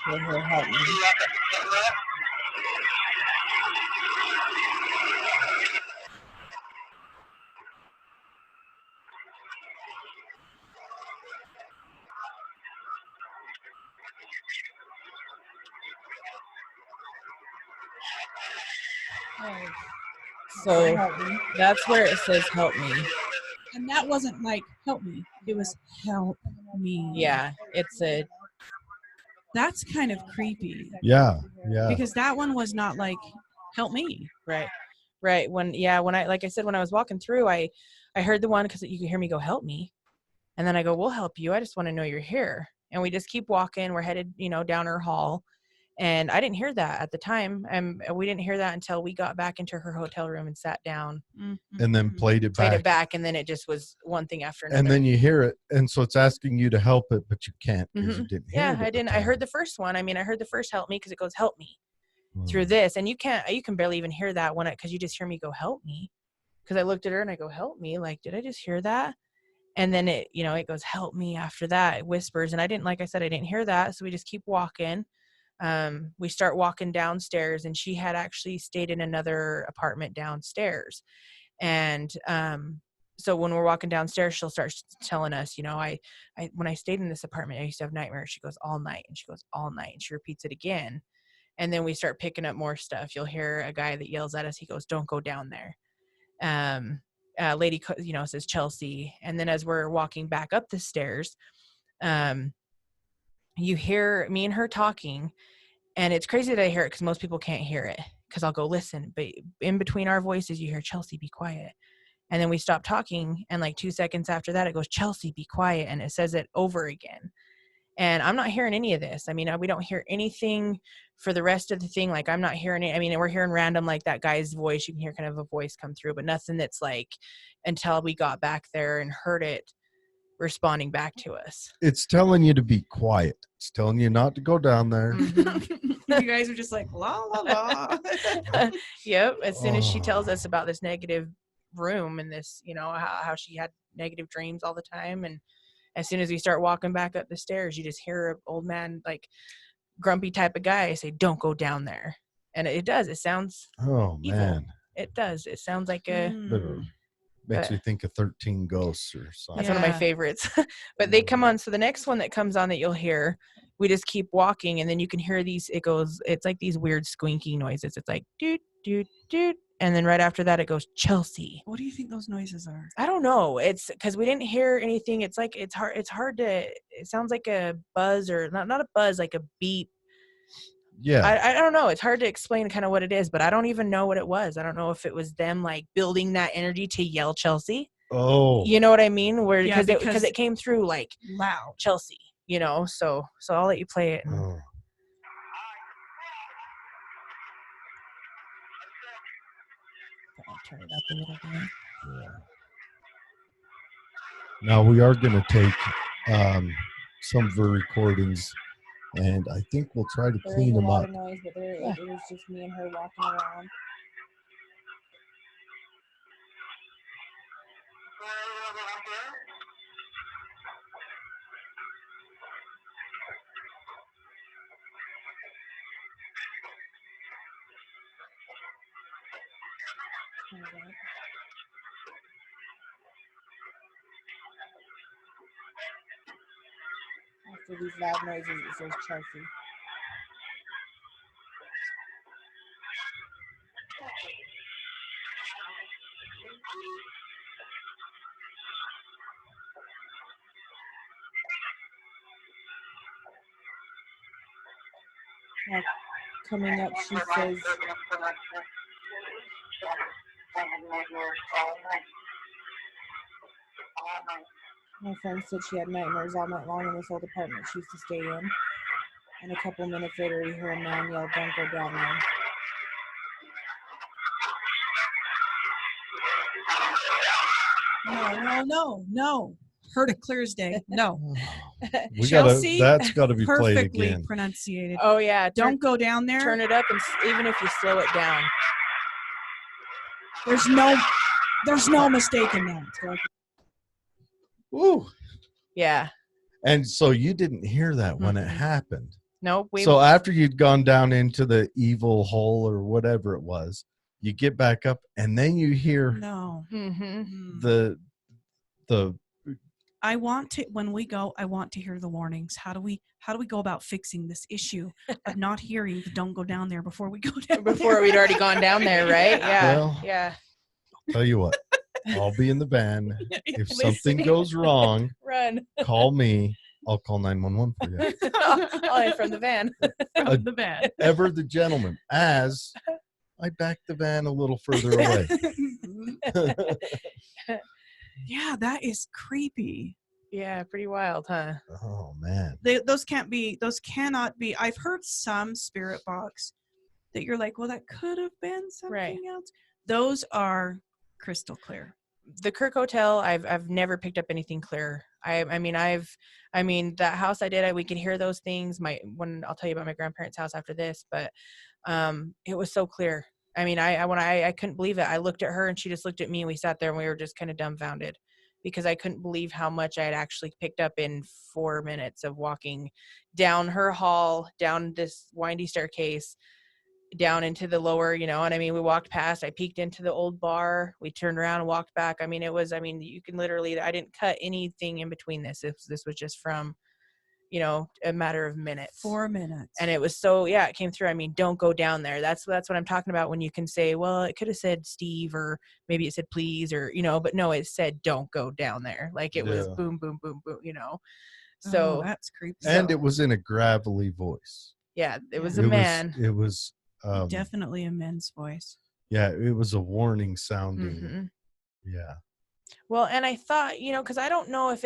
You'll hear help me. So that's where it says help me. And that wasn't like help me. It was help me. Yeah, that's kind of creepy. Yeah. Because that one was not like help me. Right. When I, like I said, when I was walking through, I heard the one because you could hear me go, help me. And then I go, we'll help you. I just want to know you're here. And we just keep walking. We're headed, down her hall. And I didn't hear that at the time. We didn't hear that until we got back into her hotel room and sat down. And then played it back. And then it just was one thing after another. And then you hear it. And so it's asking you to help it, but you can't because you didn't hear it. Yeah, I didn't. I heard the first one. I mean, I heard the first help me because it goes, help me through this. And you can barely even hear that one because you just hear me go, help me. Because I looked at her and I go, help me. Like, did I just hear that? And then it, it goes, help me after that. It whispers. And I didn't hear that. So we just keep walking. We start walking downstairs, and she had actually stayed in another apartment downstairs. And so when we're walking downstairs, she'll start telling us, I when I stayed in this apartment, I used to have nightmares. She goes, all night. And she goes, all night. And she repeats it again. And then we start picking up more stuff. You'll hear a guy that yells at us. He goes, don't go down there. Lady, says Chellsie. And then as we're walking back up the stairs, you hear me and her talking. And it's crazy that I hear it because most people can't hear it because I'll go listen. But in between our voices, you hear, Chellsie, be quiet. And then we stop talking. And like 2 seconds after that, it goes, Chellsie, be quiet. And it says it over again. And I'm not hearing any of this. I mean, we don't hear anything for the rest of the thing. Like, I'm not hearing it. I mean, we're hearing random, like that guy's voice. You can hear kind of a voice come through, but nothing that's like until we got back there and heard it responding back to us. It's telling you to be quiet. It's telling you not to go down there. You guys are just like, la, la, la. Yep. As soon as she tells us about this negative room and this, how she had negative dreams all the time. And as soon as we start walking back up the stairs, you just hear an old man, like grumpy type of guy, say, don't go down there. And it does. It sounds evil. Man. It does. It sounds like a... Makes you think of 13 Ghosts or something. That's one of my favorites. But they come on. So the next one that comes on that you'll hear, we just keep walking, and then you can hear these, it's like these weird squeaking noises. It's like, doot, doot, doot. And then right after that, it goes, Chellsie. What do you think those noises are? I don't know. It's because we didn't hear anything. It's like, it's hard to, it sounds like a buzz or not a buzz, like a beep. Yeah. I don't know. It's hard to explain kind of what it is, but I don't even know what it was. I don't know if it was them like building that energy to yell Chellsie. Oh. You know what I mean? Where because it came through like loud. Chellsie, so I'll let you play it. Oh. I'll turn it up a little bit. Yeah. Now we are going to take some of the recordings, and I think we'll try to clean them up. Noise, but it was just me and her walking around. After these loud noises, it says Chellsie. Now, coming up, she says, my friend said she had nightmares all night long in this old apartment she used to stay in. And a couple minutes later, we hear a man yell, don't go down there. No. Heard it clear as day. No. Chellsie, that's got to be played perfectly again. Pronunciated. Oh, yeah. Don't go down there. Turn it up, and even if you slow it down. There's no mistake in that. Ooh. Yeah. And so you didn't hear that when it happened. Nope. So after you'd gone down into the evil hole or whatever it was, you get back up, and then you hear the I want to, when we go, I want to hear the warnings. How do we go about fixing this issue of not hearing the don't go down there before we go down before there? We'd already gone down there, right? Yeah. Well, yeah. I'll tell you what, I'll be in the van. If something goes wrong, run. Call me. I'll call 911 for you. I'll from the van. From the van. Ever the gentleman, as I back the van a little further away. Yeah, that is creepy. Yeah, pretty wild, huh? Oh, man. those cannot be. I've heard some spirit box that you're like, well, that could have been something else. Those are crystal clear. The Kirk Hotel, I've never picked up anything clear. I mean that house I did, we could hear those things. I'll tell you about my grandparents' house after this, but it was so clear. I mean, I couldn't believe it. I looked at her and she just looked at me, and we sat there and we were just kind of dumbfounded because I couldn't believe how much I had actually picked up in 4 minutes of walking down her hall, down this windy staircase, down into the lower, and I mean, we walked past, I peeked into the old bar, we turned around and walked back. I mean, you can literally, I didn't cut anything in between this. This was just from, a matter of minutes. 4 minutes. And it was so, it came through. I mean, don't go down there. That's what I'm talking about when you can say, well, it could have said Steve, or maybe it said please, or, but no, it said don't go down there. Like it was boom, boom, boom, boom, So that's creepy. And it was in a gravelly voice. Yeah, it was a man. It was definitely a men's voice. Yeah, it was a warning sounding. Mm-hmm. Yeah. Well, and I thought, because I don't know if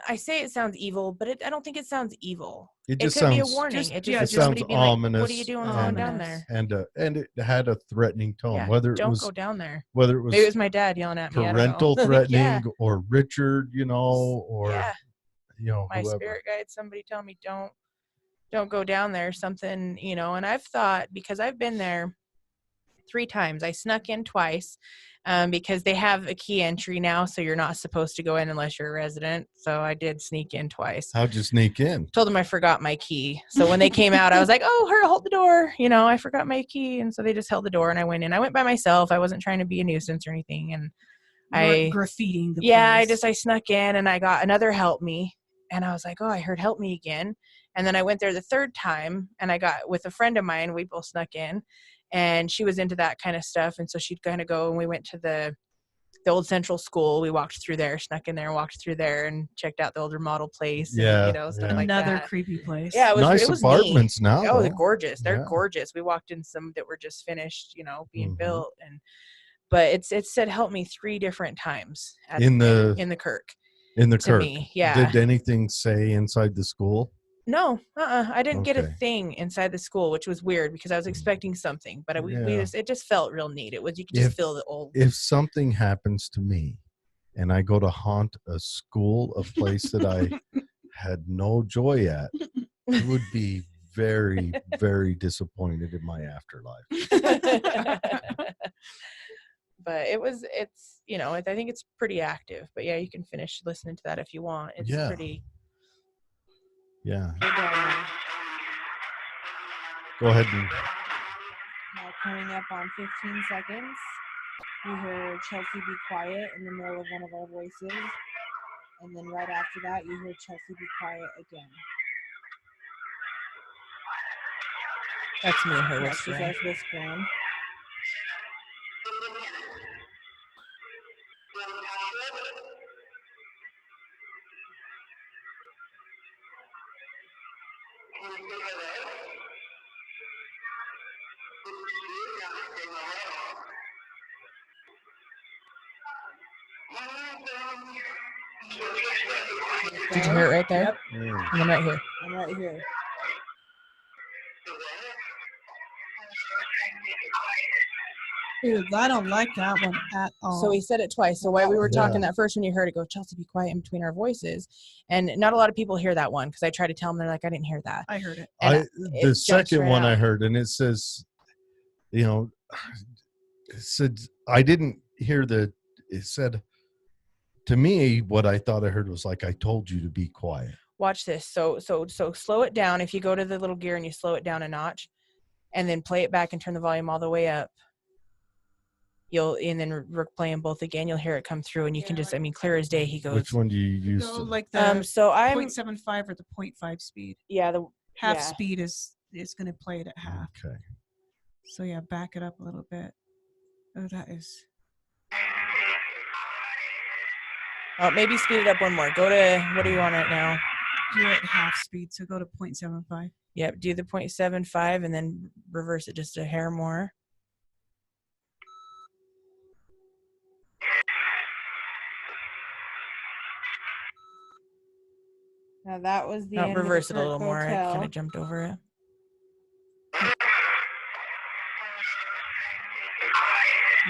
I say it sounds evil, but I don't think it sounds evil. It just could sounds, be a warning. it sounds ominous. Like, what are you doing going down there? And it had a threatening tone. Yeah, whether it don't was go down there. Whether it was maybe it was my dad yelling at me. Parental threatening or Richard, or my whoever. spirit guide, somebody tell me don't go down there, something, and I've thought, because I've been there 3 times. I snuck in twice because they have a key entry now, so you're not supposed to go in unless you're a resident. So I did sneak in twice. How'd you sneak in? Told them I forgot my key. So when they came out, I was like, oh, hold the door. I forgot my key. And so they just held the door and I went in. I went by myself. I wasn't trying to be a nuisance or anything. And graffitiing the place. I snuck in and I got another help me. And I was like, oh, I heard help me again. And then I went there the 3rd time and I got with a friend of mine. We both snuck in and she was into that kind of stuff. And so she'd kind of go, and we went to the old central school. We walked through there, snuck in there, walked through there and checked out the older model place. Yeah. And, stuff like that. Another creepy place. Yeah. It was nice it was apartments neat. now. Oh, though. they're gorgeous. They're Yeah. gorgeous. We walked in some that were just finished, being built. But it said help me 3 different times in the Kirk. In the to Kirk. me, yeah. Did anything say inside the school? No, I didn't get a Okay. thing inside the school, which was weird because I was expecting something, but it just felt real neat. You could just feel the old. If something happens to me and I go to haunt a school, a place that I had no joy at, I would be very, very disappointed in my afterlife. But I think it's pretty active. But yeah, you can finish listening to that if you want. It's pretty. Yeah. Go ahead and. Now coming up on 15 seconds, you hear Chelsea be quiet in the middle of one of our voices. And then right after that, you hear Chelsea be quiet again. That's me and her Yeah, whispering. she starts whispering. Did you hear it right there? Yep, And then right here. I'm right here. Dude, I don't like that one at all. So he said it twice. So while we were talking that first, when you heard it go, Chelsea, be quiet in between our voices. And not a lot of people hear that one because I try to tell them, they're like, I didn't hear that. I heard it. The second one I heard, and it says, it said, I didn't hear it said, to me, what I thought I heard was like, I told you to be quiet. Watch this. So slow it down. If you go to the little gear and you slow it down a notch and then play it back and turn the volume all the way up, and then we're playing both again, you'll hear it come through and you can just, clear as day. He goes, which one do you use? Like the so I'm 0.75 or the 0.5 speed. Yeah. The half speed is going to play it at half. Okay. So yeah, back it up a little bit. Oh, that is. Oh, maybe speed it up one more. Go to, what are you on right now? You're at half speed, so go to 0.75. Yep, do the 0.75 and then reverse it just a hair more. Now that was the I'll end reverse of it the a little Kirk more. I Hotel. kind of jumped over it.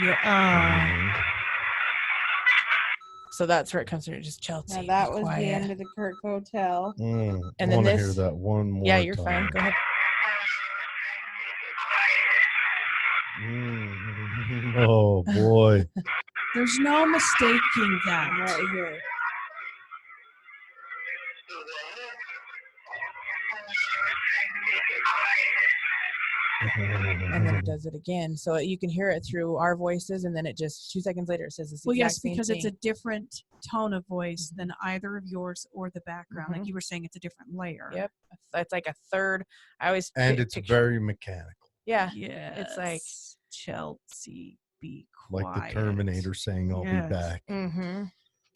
Yeah. So that's where it comes through. Just Chelsea. Now Be that was quiet. the end of the Kirk Hotel. And And I then want to this- hear that one more Yeah, you're time. fine. Go ahead. Oh boy. There's no mistaking that. Right here. And then it does it again. So you can hear it through our voices, and then it just 2 seconds later it says the Well, exact yes, same because thing. it's a different tone of voice than either of yours or the background. Mhm. Like you were saying, it's a different layer. Yep. It's like a third. I always And it's picture. very mechanical, Yeah. Yeah. It's like- Chelsea, be like quiet. the Terminator saying, "I'll Yes. be back." Mm-hmm.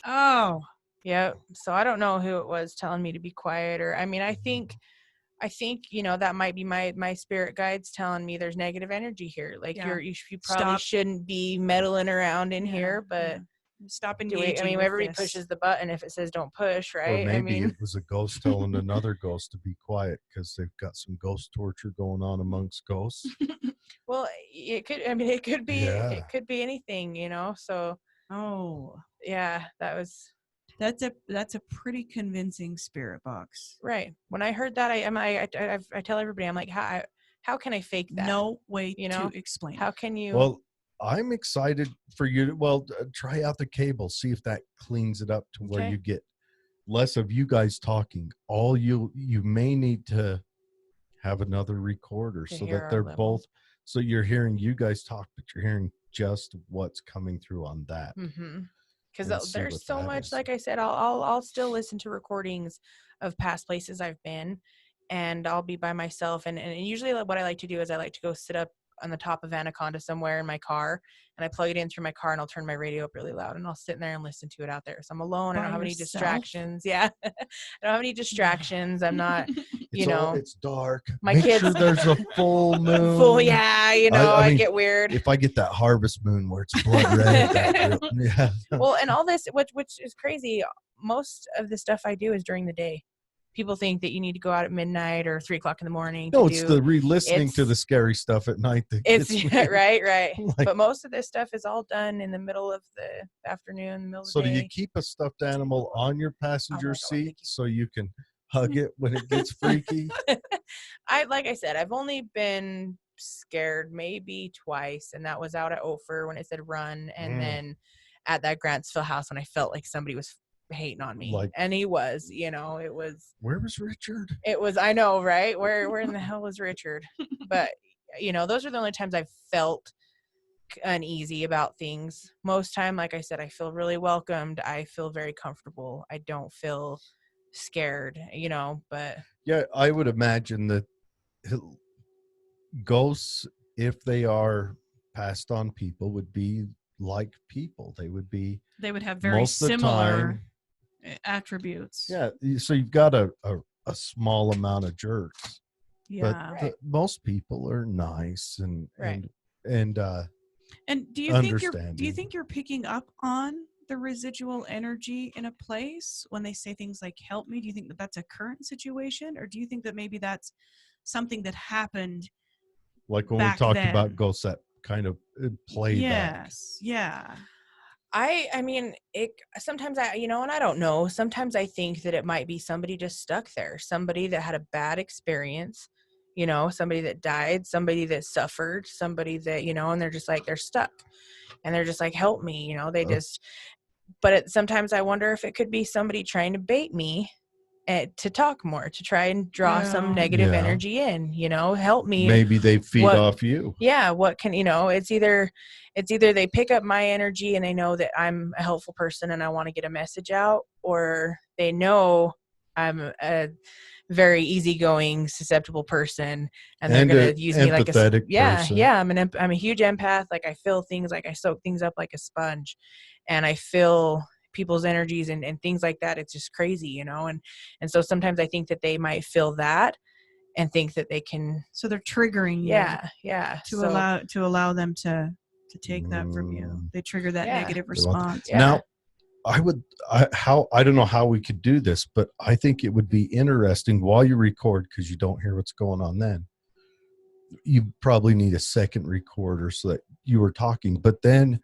Oh, Yep. So I don't know who it was telling me to be quiet, or I mean, I think that might be my spirit guides telling me there's negative energy here. Like Yeah. you probably Stop. shouldn't be meddling around in Yeah, here, but yeah. Stop do engaging. we? I mean, with everybody this. pushes the button if it says don't push, right? Or maybe I mean, it was a ghost telling another ghost to be quiet because they've got some ghost torture going on amongst ghosts. well, it could. I mean, it could be. Yeah. It could be anything, So Oh, yeah, that was that's a pretty convincing spirit box. right. When I heard that, I tell everybody, I'm like, how can I fake that? No way You know, to explain. How can you? Well, I'm excited for you to, try out the cable, see if that cleans it up to where Okay. you get less of you guys talking. All you may need to have another recorder To so hear that our they're level. both, so you're hearing you guys talk, but you're hearing just what's coming through on that. Mm-hmm. Because and see there's what so that much. is. Like I said, I'll still listen to recordings of past places I've been, and I'll be by myself. And usually, what I like to do is I like to go sit up on the top of Anaconda somewhere in my car, and I plug it in through my car, and I'll turn my radio up really loud, and I'll sit in there and listen to it out there. So I'm alone. I By don't have any yourself? distractions. Yeah, I don't have any distractions. I'm not. It's dark. my Make kids- sure there's a full moon. Full. Yeah, I I mean, get weird. If I get that harvest moon where it's blood red, yeah. Well, and all this, which is crazy. Most of the stuff I do is during the day. People think that you need to go out at midnight or 3 o'clock in the morning. No, to it's do, the re-listening to it's- the scary stuff at night. That It's gets me. right. Like- But most of this stuff is all done in the middle of the afternoon, middle of So the do day. you keep a stuffed animal on your passenger God, thank seat you. so you can hug it when it gets freaky? Like I said, I've only been scared maybe twice, and that was out at Ophir when it said run, and then at that Grantsville house when I felt like somebody was hating on me. Like- And he was, it was Where was Richard? I know, right? Where in the hell was Richard? But those are the only times I've felt uneasy about things. Most time, like I said, I feel really welcomed. I feel very comfortable. I don't feel scared, but Yeah, I would imagine that ghosts, if they are passed on people, would be like people. They would be They would have very most of the similar time. attributes. Yeah, so you've got a small amount of jerks, Yeah. but most people are nice and Right. And do you understanding. think you're picking up on the residual energy in a place when they say things like "help me"? Do you think that that's a current situation, or do you think that maybe that's something that happened? like when we back talked then? about ghosts that kind of playback. Yes. Yeah. I mean, it sometimes and I don't know. Sometimes I think that it might be somebody just stuck there, somebody that had a bad experience, somebody that died, somebody that suffered, somebody that, and they're just like, they're stuck and they're just like, help me, but sometimes I wonder if it could be somebody trying to bait me to talk more, to try and draw some negative Yeah. energy in, help me. Maybe they feed what- off you. Yeah, what can it's either they pick up my energy and they know that I'm a helpful person and I want to get a message out, or they know I'm a very easygoing, susceptible person and they're And going a to use me like empathetic person. yeah, I'm a huge empath. Like I feel things, like I soak things up like a sponge, and I feel people's energies and things like that. It's just crazy, and so sometimes I think that they might feel that and think that they can So they're triggering you. yeah To so, allow them to take that from you. Mm. They trigger that Yeah. negative They want- response. Yeah. Now, I don't know how we could do this, but I think it would be interesting while you record, because you don't hear what's going on then. You probably need a second recorder so that you were talking. But then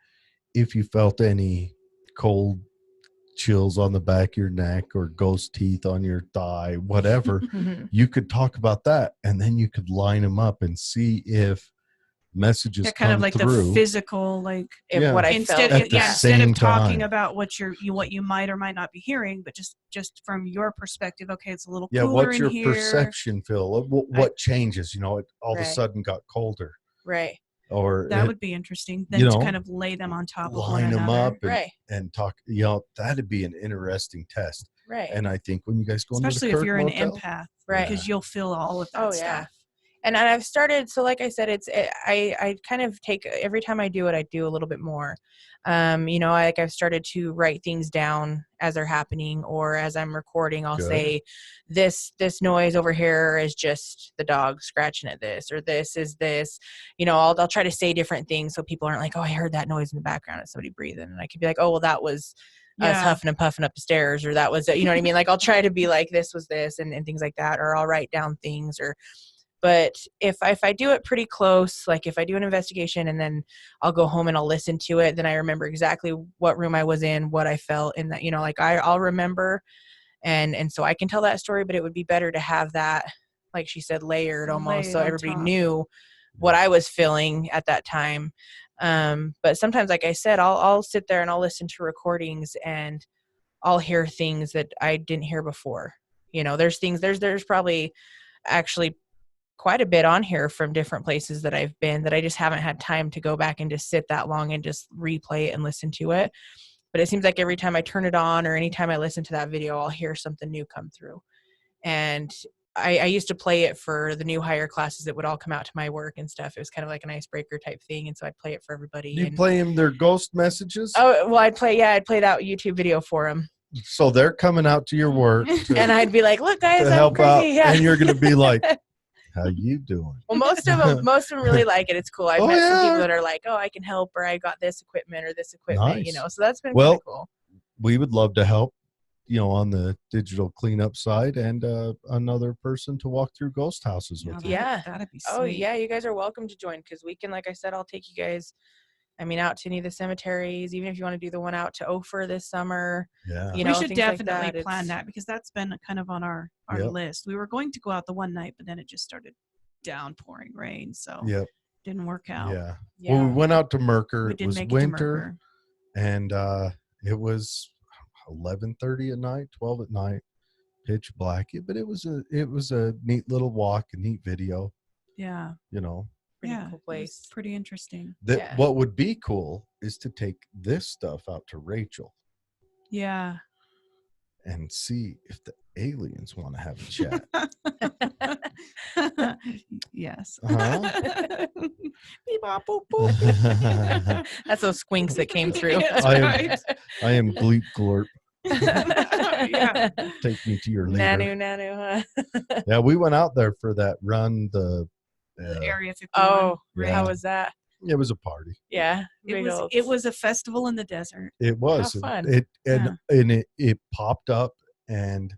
if you felt any cold chills on the back of your neck or ghost teeth on your thigh, whatever, you could talk about that, and then you could line them up and see if messages kind of come like through. the physical, like If what I instead felt at the instead same of talking time. about what you might or might not be hearing, but just from your perspective. Okay, it's a little Yeah, cooler what's in your here. perception, Phil? What changes? You know, it all of a Right. sudden got colder, Right. or That it, would be interesting. Then to kind of lay them on top of one line them another. up and, Right. and talk. You know, that'd be an interesting test. Right. And I think when you guys go Especially into if the you're Kirk an Motel, empath, Right. because you'll feel all of that Oh, stuff. yeah. And I've started, so like I said, I kind of take, every time I do it, I do a little bit more. You know, I've started to write things down as they're happening, or as I'm recording, I'll say, this noise over here is just the dog scratching at this, or this is this. You know, I'll try to say different things so people aren't like, oh, I heard that noise in the background. It's somebody breathing. And I could be like, oh, well, that was us huffing and puffing up the stairs, or that was, you know what I mean? Like, I'll try to be like, this was this, and things like that, or I'll write down things, or. But if I do it pretty close, like if I do an investigation and then I'll go home and I'll listen to it, then I remember exactly what room I was in, what I felt in that, you know, like I'll remember, and so I can tell that story. But it would be better to have that, like she said, layered almost, so everybody knew what I was feeling at that time. But sometimes, like I said, I'll sit there and I'll listen to recordings and I'll hear things that I didn't hear before. You know, there's probably actually quite a bit on here from different places that I've been that I just haven't had time to go back and just sit that long and just replay it and listen to it. But it seems like every time I turn it on, or anytime I listen to that video, I'll hear something new come through. And I used to play it for the new hire classes that would all come out to my work and stuff. It was kind of like an icebreaker type thing. And so I'd play it for everybody. You play them their ghost messages? Oh, well, I'd play that YouTube video for them. So they're coming out to your work. And I'd be like, look, guys, to I'm help crazy. out. Yeah. And you're going to be like, how you doing? Well, most of them really like it. It's cool. I've met some yeah. people that are like, oh, I can help, or I got this equipment or this equipment, Nice. you know, so that's been kind of cool. We would love to help, you know, on the digital cleanup side, and another person to walk through ghost houses with you. Yeah. That'd be sweet. Oh, yeah. You guys are welcome to join, because we can, like I said, I'll take you guys, I mean, out to any of the cemeteries, even if you want to do the one out to Ophir this summer. Yeah. You know, we should things like definitely that. plan that, because that's been kind of on our Yep. list. We were going to go out the one night, but then it just started downpouring rain, so Yep. didn't work out. Yeah. Yeah. Well, we went out to Merker. We It did was make it to winter, Merker. and it was 11:30 at night, 12 at night, pitch black. But it was a neat little walk, a neat video. Yeah. You know. Pretty Yeah. cool It was place. pretty interesting. Yeah. What would be cool is to take this stuff out to Rachel Yeah. and see if the aliens want to have a chat. Yes. Uh-huh. Beep, bop, boop, boop. That's those squinks that came through. That's I am- right. I am Gleep Glorp. Yeah. Take me to your Nanu, leader. nanu, huh? Yeah, we went out there for that run. The The Area 51. Oh, Yeah. how was that? it was a party. Yeah. It was a festival in the desert. It was How fun. It popped up, and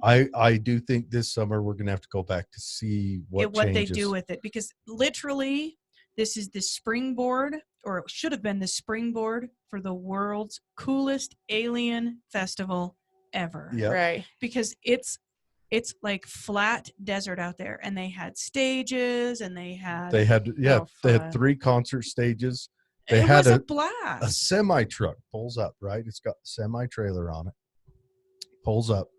I do think this summer we're gonna have to go back to see what they changes. do with it, because literally this is the springboard, or it should have been the springboard for the world's coolest alien festival ever. Yeah. Right. Because it's like flat desert out there, and they had stages, and they had They had Oh, they fun. had 3 concert stages. They it had was a a blast. semi truck pulls up, right? It's got a semi trailer on it. Pulls up.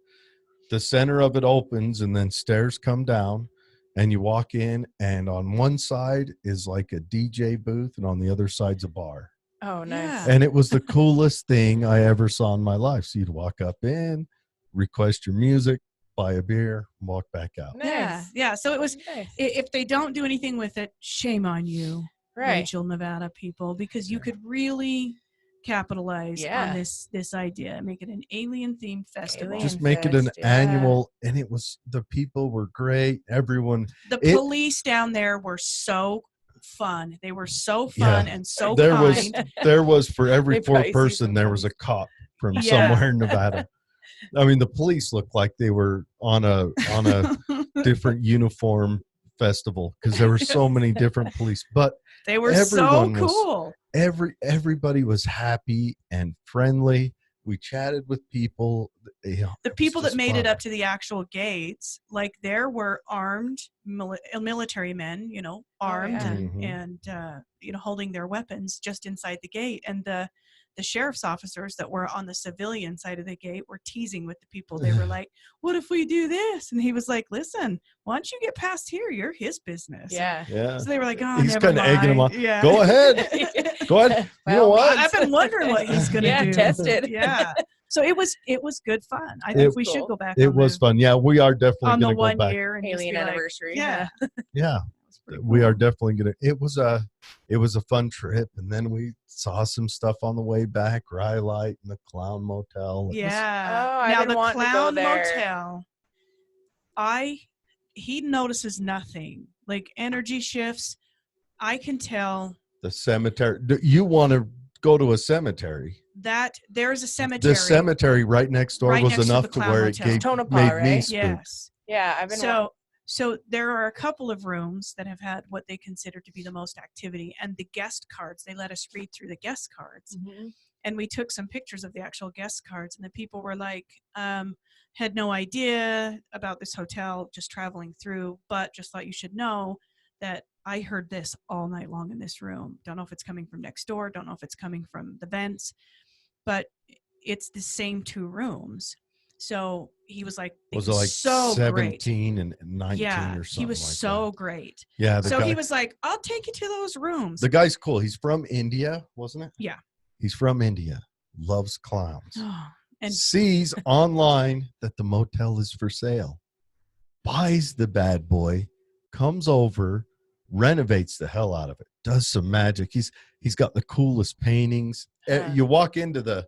The center of it opens, and then stairs come down, and you walk in, and on one side is like a DJ booth, and on the other side's a bar. Oh, nice. Yeah. And it was the coolest thing I ever saw in my life. So you'd walk up in, request your music, buy a beer, and walk back out. Nice. Yeah. So it was. Nice. If they don't do anything with it, shame on you, Right. Rachel, Nevada people, because you could really capitalize Yeah. on this idea, make it an alien themed festival. Alien Just make it an Fest, yeah. annual, and it was, the people were great. Everyone, The it- police down there were so fun. They were so Yeah. fun and so there kind. was for every They 4th probably see person some there was things. a cop from Yeah. somewhere in Nevada. I mean, the police looked like they were on a different uniform festival because there were so many different police. But They were so everyone was- cool. everybody was happy and friendly. We chatted with people. The people that made it up to the actual gates, like there were armed military men, armed yeah. and holding their weapons just inside the gate. And the sheriff's officers that were on the civilian side of the gate were teasing with the people. They were like, what if we do this? And he was like, listen, once you get past here, you're his business. Yeah. Yeah. So they were like, oh, He's never kind of egging him on. mind. Yeah. Go ahead. Go ahead. You know what? I've been wondering what he's going to Yeah, do. test it. Yeah. So it was good fun. I think we should cool. go back. It on was the, fun. Yeah, we are definitely on the going to go 1 back. year and just Alien be like, anniversary. yeah. Yeah. We are definitely gonna. It was a fun trip, and then we saw some stuff on the way back. Rhyolite and the Clown Motel. Yeah. Oh, I now didn't the want to go Clown there. Motel. He notices nothing. Like energy shifts. I can tell The cemetery. You want to go to a cemetery? that there's a cemetery. The cemetery right next door Right was next to enough the to Clown where it Motel. Tonopah, made me right? spooked. Yes. Yeah, I've been. So there are a couple of rooms that have had what they consider to be the most activity, and the guest cards, they let us read through the guest cards. And we took some pictures of the actual guest cards, and the people were like, had no idea about this hotel, just traveling through, but just thought you should know that I heard this all night long in this room. Don't know if it's coming from next door, don't know if it's coming from the vents, but it's the same 2 rooms. So he was like, Was it like so 17 great. and 19 Yeah, or something? he was like so that. great. Yeah. So he was like, I'll take you to those rooms. The guy's cool. He's from India, wasn't it? Yeah. He's from India. Loves clowns. And Sees online that the motel is for sale. Buys the bad boy. Comes over. Renovates the hell out of it. Does some magic. He's got the coolest paintings. You walk into the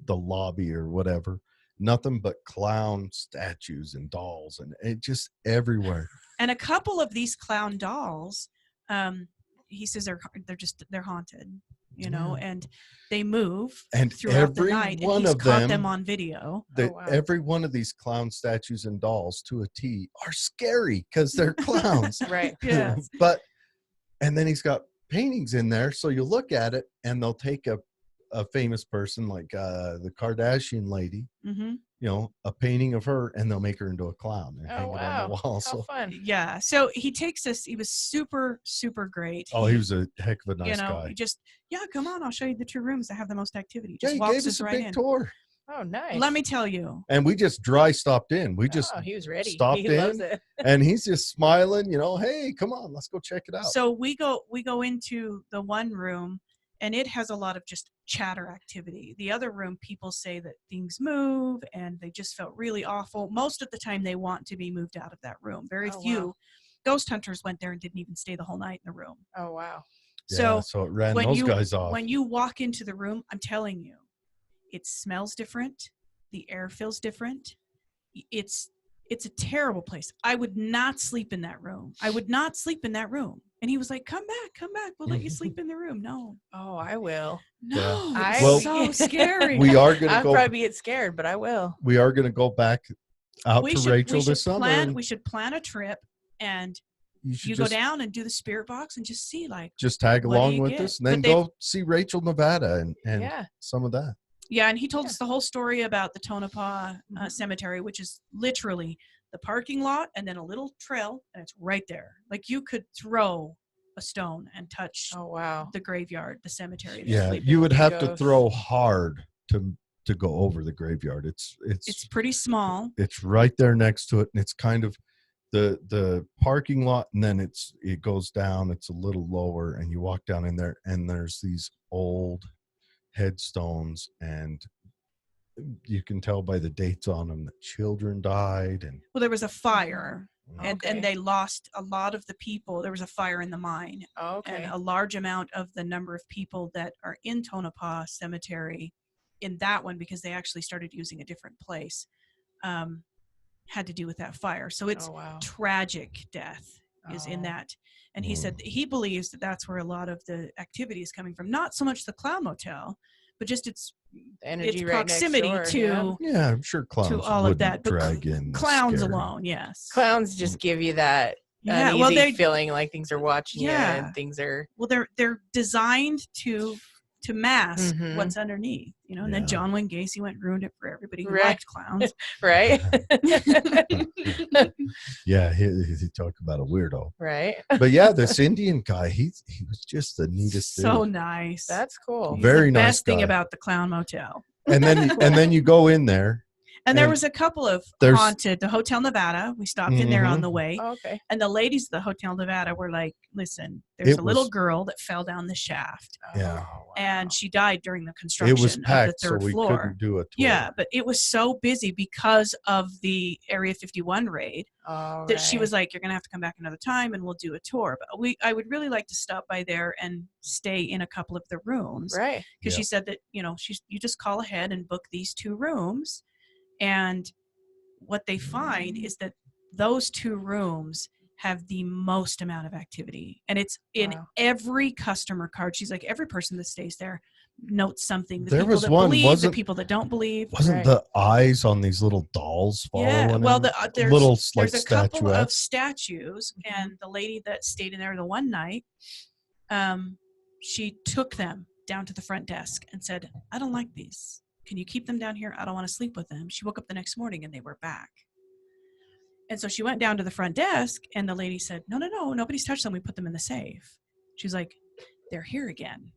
lobby or whatever. Nothing but clown statues and dolls and it just everywhere. and a couple of these clown dolls, he says they're haunted, and they move And throughout the every night. one And he's of caught them them on video. wow. Every one of these clown statues and dolls to a T are scary because they're clowns. Right. Yes. And then he's got paintings in there. So you look at it and they'll take a famous person like the Kardashian lady, Mm-hmm. A painting of her, and they'll make her into a clown and hang it on the wall. How So, fun. Yeah. So he takes us. He was super, super great. he was a heck of a nice he guy. just, come on, I'll show you the 2 rooms that have the most activity. Yeah, Just he walks gave us us a right big in. tour. Oh, nice. Let me tell you. And we just dry stopped in. We just he was ready. stopped He loves in. it. And he's just smiling, hey, come on, let's go check it out. So we go into the one room, and it has a lot of just chatter activity. The other room, people say that things move and they just felt really awful. Most of the time they want to be moved out of that room. Very few wow. ghost hunters went there and didn't even stay the whole night in the room. Oh, wow. Yeah, So so it ran when those guys off. when you walk into the room, I'm telling you, it smells different. The air feels different. It's a terrible place. I would not sleep in that room. And he was like, come back. We'll let you sleep in the room. No. Oh, I will. No. Yeah. It's Well, so scary. We are going to I'll go. probably get scared, but I will. We are going to go back out to Rachel this summer. We should plan a trip, and you go just, down and do the spirit box and just see just tag what do along you with get? us, and then But they've- go see Rachel, Nevada, and Yeah. some of that. Yeah, and he told us the whole story about the Tonopah Cemetery, which is literally the parking lot and then a little trail, and it's right there. Like you could throw a stone and touch Oh, wow. the graveyard, the cemetery. Yeah, sleeping you with would the have to ghosts. throw hard to go over the graveyard. It's pretty small. It's right there next to it, and it's kind of the parking lot, and then it goes down. It's a little lower, and you walk down in there, and there's these old headstones, and you can tell by the dates on them that children died, and Well, there was a fire, and Okay. they lost a lot of the people. There was a fire in the mine, Okay. and a large amount of the number of people that are in Tonopah Cemetery in that one, because they actually started using a different place, had to do with that fire. So it's Oh, wow. tragic death is in Oh. that. And he said that he believes that that's where a lot of the activity is coming from. Not so much the Clown Motel, but just its Energy its right next proximity door, to Yeah, I'm sure clowns to all wouldn't of that. But drag in the clowns scary. alone, yes. Clowns just give you that Yeah, uneasy well, they feeling like things are watching you Yeah. and things are. well they're designed to mask Mhm. what's underneath, you know. And Yeah. then John Wayne Gacy went and ruined it for everybody who Right. liked clowns. Right. Yeah, he talked about a weirdo. Right. But yeah, this Indian guy, he was just the neatest So dude. nice. That's cool. He's Very the nice best thing guy. about the Clown Motel. And then you go in there. And there And was a couple of there's- haunted. The Hotel Nevada. We stopped in there on Mhm. the way, Oh, okay. and the ladies of the Hotel Nevada were like, "Listen, there's It a little was- girl that fell down the shaft, Yeah. Oh, wow. and she died during the construction It was of the packed, so third we floor." couldn't do a tour. Yeah, but it was so busy because of the Area 51 raid All that she right. was like, "You're gonna have to come back another time, and we'll do a tour." But I would really like to stop by there and stay in a couple of the rooms, Right. because Yeah. she said that, you know, you just call ahead and book these 2 rooms, and what they find is that those 2 rooms have the most amount of activity, and it's in Wow. every customer card. She's like, every person that stays there notes something. The There people was that one, believe, the wasn't- people that don't believe. Wasn't Right. the eyes on these little dolls following Yeah, well, him? there's little like there's a couple of statuettes? statues, and the lady that stayed in there the one night, she took them down to the front desk and said, "I don't like these. Can you keep them down here? I don't want to sleep with them." She woke up the next morning and they were back. And so she went down to the front desk, and the lady said, no, nobody's touched them. We put them in the safe. She's like, "They're here again."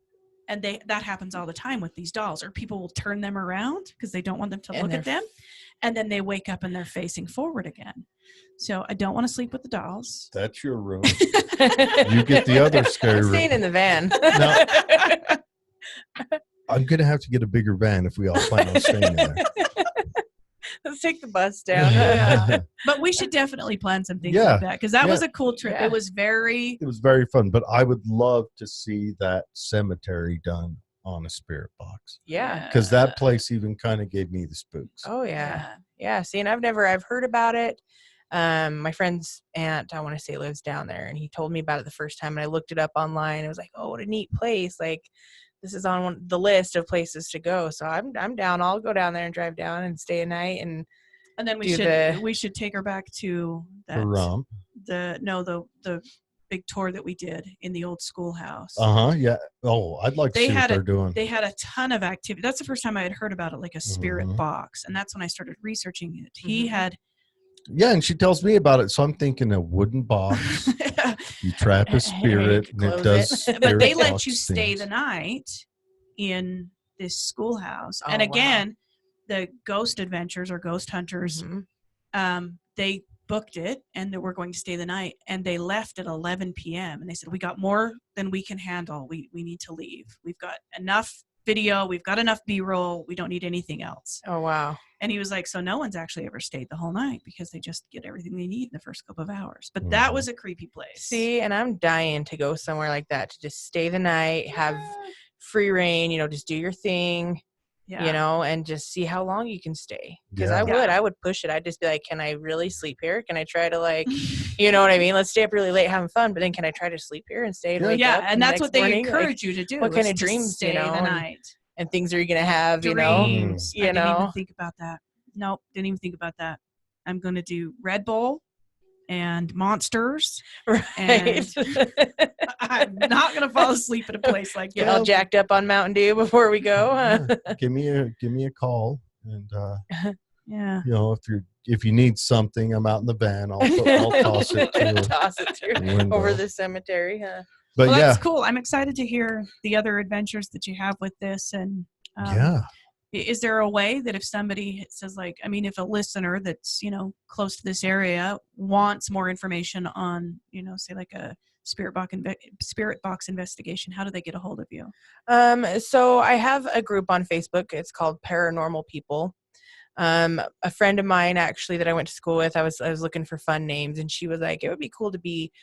And that happens all the time with these dolls, or people will turn them around because they don't want them to And look they're at them. And then they wake up and they're facing forward again. So I don't want to sleep with the dolls. That's your room. You get the other scary I'm room. staying in the van. I'm gonna have to get a bigger van if we all plan on staying in there. Let's take the bus down. Yeah. But we should definitely plan some things Yeah, like that, because that yeah. was a cool trip. Yeah. It was very, It was very fun, but I would love to see that cemetery done on a spirit box, Yeah. because that place even kind of gave me the spooks. Oh yeah. Yeah. See, and I've heard about it. My friend's aunt, I want to say, lives down there, and he told me about it the first time, and I looked it up online. I was like, oh, what a neat place. Like, this is on the list of places to go. So I'm down. I'll go down there and drive down and stay a night. And and then do we should take her back to The that, romp. the big tour that we did in the old schoolhouse. Yeah. Oh, I'd like to They see what had they're doing. They had a ton of activity. That's the first time I had heard about it, like a spirit Mhm. box. And that's when I started researching it. He Mhm. had, Yeah, and she tells me about it, so I'm thinking a wooden box. You trap a spirit, and it Close does. it. but they spirit let box you stay things. the night in this schoolhouse. And Oh, wow. again, the Ghost Adventures or Ghost Hunters, Mhm. they booked it and they were going to stay the night, and they left at 11 p.m. and they said, "We got more than we can handle. We need to leave. We've got enough video. We've got enough B-roll. We don't need anything else." Oh wow. And he was like, "So no one's actually ever stayed the whole night because they just get everything they need in the first couple of hours." But that was a creepy place. See, and I'm dying to go somewhere like that, to just stay the night, have free reign, just do your thing, yeah. and just see how long you can stay. Because Yeah. I would push it. I'd just be like, can I really sleep here? Can I try to, like, you know what I mean? Let's stay up really late having fun, but then can I try to sleep here and stay and wake Yeah, up? and the that's next what they morning? Like, encourage you to do. what kind is of to dreams, stay the and- night. and things are you gonna have, Dreams. you I didn't even know? think about that. Nope, didn't even think about that. I'm going to do Red Bull and Monsters. Right. And I'm not going to fall asleep at a place like Get that. all jacked up on Mountain Dew before we go. Yeah. Give me a call, and Yeah. if you need something, I'm out in the van. I'll toss it to Toss it through the window. over the cemetery, huh? But Well, yeah, that's cool. I'm excited to hear the other adventures that you have with this. And yeah. is there a way that if somebody says, like, I mean, if a listener that's, close to this area wants more information on, say like a spirit box investigation, how do they get a hold of you? So I have a group on Facebook. It's called Paranormal People. A friend of mine, actually, that I went to school with, I was looking for fun names, and she was like, it would be cool to be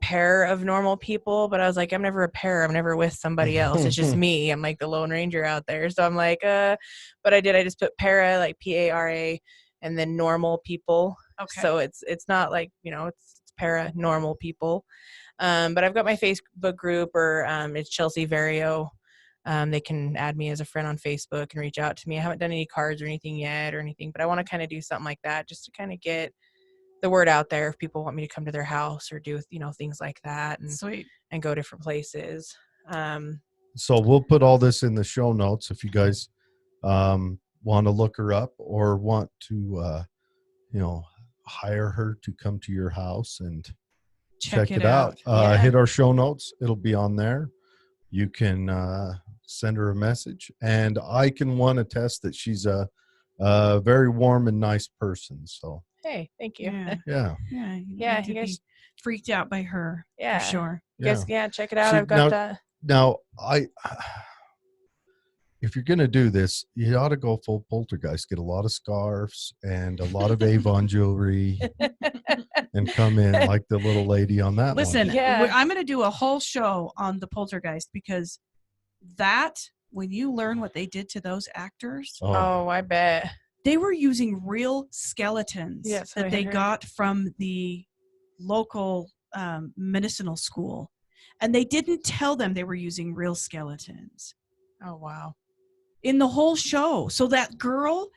pair of normal people, but I was like, I'm never a pair. I'm never with somebody else. It's just me. I'm like the Lone Ranger out there. So I'm like, but I just put para, like PARA, and then normal people. Okay. So it's not like, it's paranormal people. But I've got my Facebook group, or it's Chellsie Vario. They can add me as a friend on Facebook and reach out to me. I haven't done any cards or anything yet but I want to kind of do something like that just to kind of get the word out there if people want me to come to their house or do, things like that Sweet. and go different places. So we'll put all this in the show notes if you guys want to look her up or want to, hire her to come to your house and check it out. Yeah. Hit our show notes. It'll be on there. You can send her a message, and I can attest that she's a very warm and nice person. So Hey, thank you. yeah. You guys be freaked out by her. Yeah. For sure. You guys, check it out. I've got now, that. Now, if you're gonna do this, you ought to go full poltergeist. Get a lot of scarves and a lot of Avon jewelry, and come in like the little lady on that. Listen, one. I'm going to do a whole show on the poltergeist because when you learn what they did to those actors, Oh, I bet. they were using real skeletons that they got from the local medicinal school, and they didn't tell them they were using real skeletons. Oh, wow. In the whole show. So that girl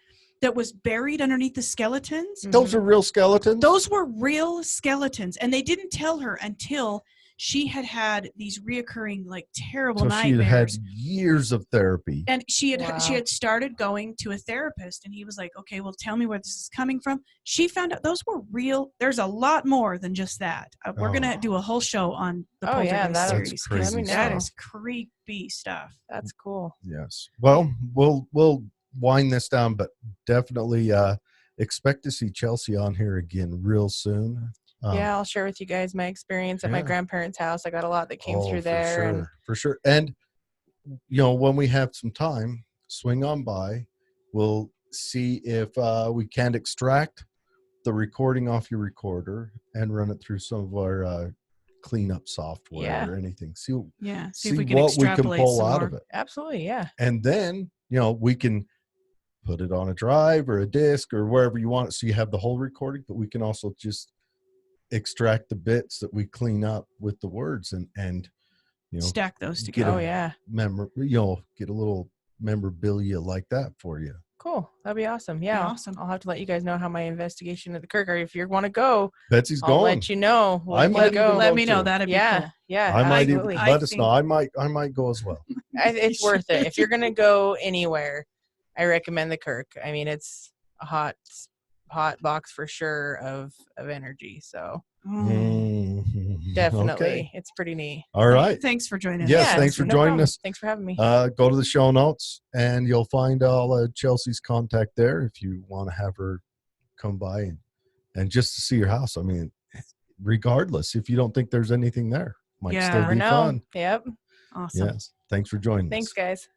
that was buried underneath the skeletons, Those are real skeletons? those were real skeletons, and they didn't tell her until she had these reoccurring terrible nightmares. She had years of therapy, and she had started going to a therapist, and he was like, okay, well, tell me where this is coming from. She found out those were real. There's a lot more than just that. We're gonna do a whole show on the poltergeist series. That's crazy. That is creepy stuff. That's cool. Yes. Well, we'll wind this down, but definitely expect to see Chellsie on here again real soon. I'll share with you guys my experience at my grandparents' house. I got a lot that came through there. For sure. And, when we have some time, swing on by. We'll see if we can't extract the recording off your recorder and run it through some of our cleanup software or anything. See if we can what we can extrapolate pull some out more. of it. Absolutely, yeah. And then, we can put it on a drive or a disc or wherever you want it so you have the whole recording, but we can also just extract the bits that we clean up with the words and stack those together. Get a little memorabilia like that for you. Cool. That'd be awesome. Yeah. Awesome. I'll have to let you guys know how my investigation at the Kirk, or if you want to go, Betsy's I'll going. let you know. I might go. Let me know. That'd be cool. Yeah. I might even, absolutely. let us know. I might go as well. It's worth it. If you're going to go anywhere, I recommend the Kirk. I mean, it's a hot box for sure of energy. So definitely, Okay. it's pretty neat. All right. Thanks for joining us. Yes, thanks for no joining problem. us. Thanks for having me. Go to the show notes and you'll find all Chelsie's contact there if you want to have her come by and just to see your house. I mean, regardless, if you don't think there's anything there, might still be fun. Yep. Awesome. Yes. Thanks for joining us. Thanks, guys.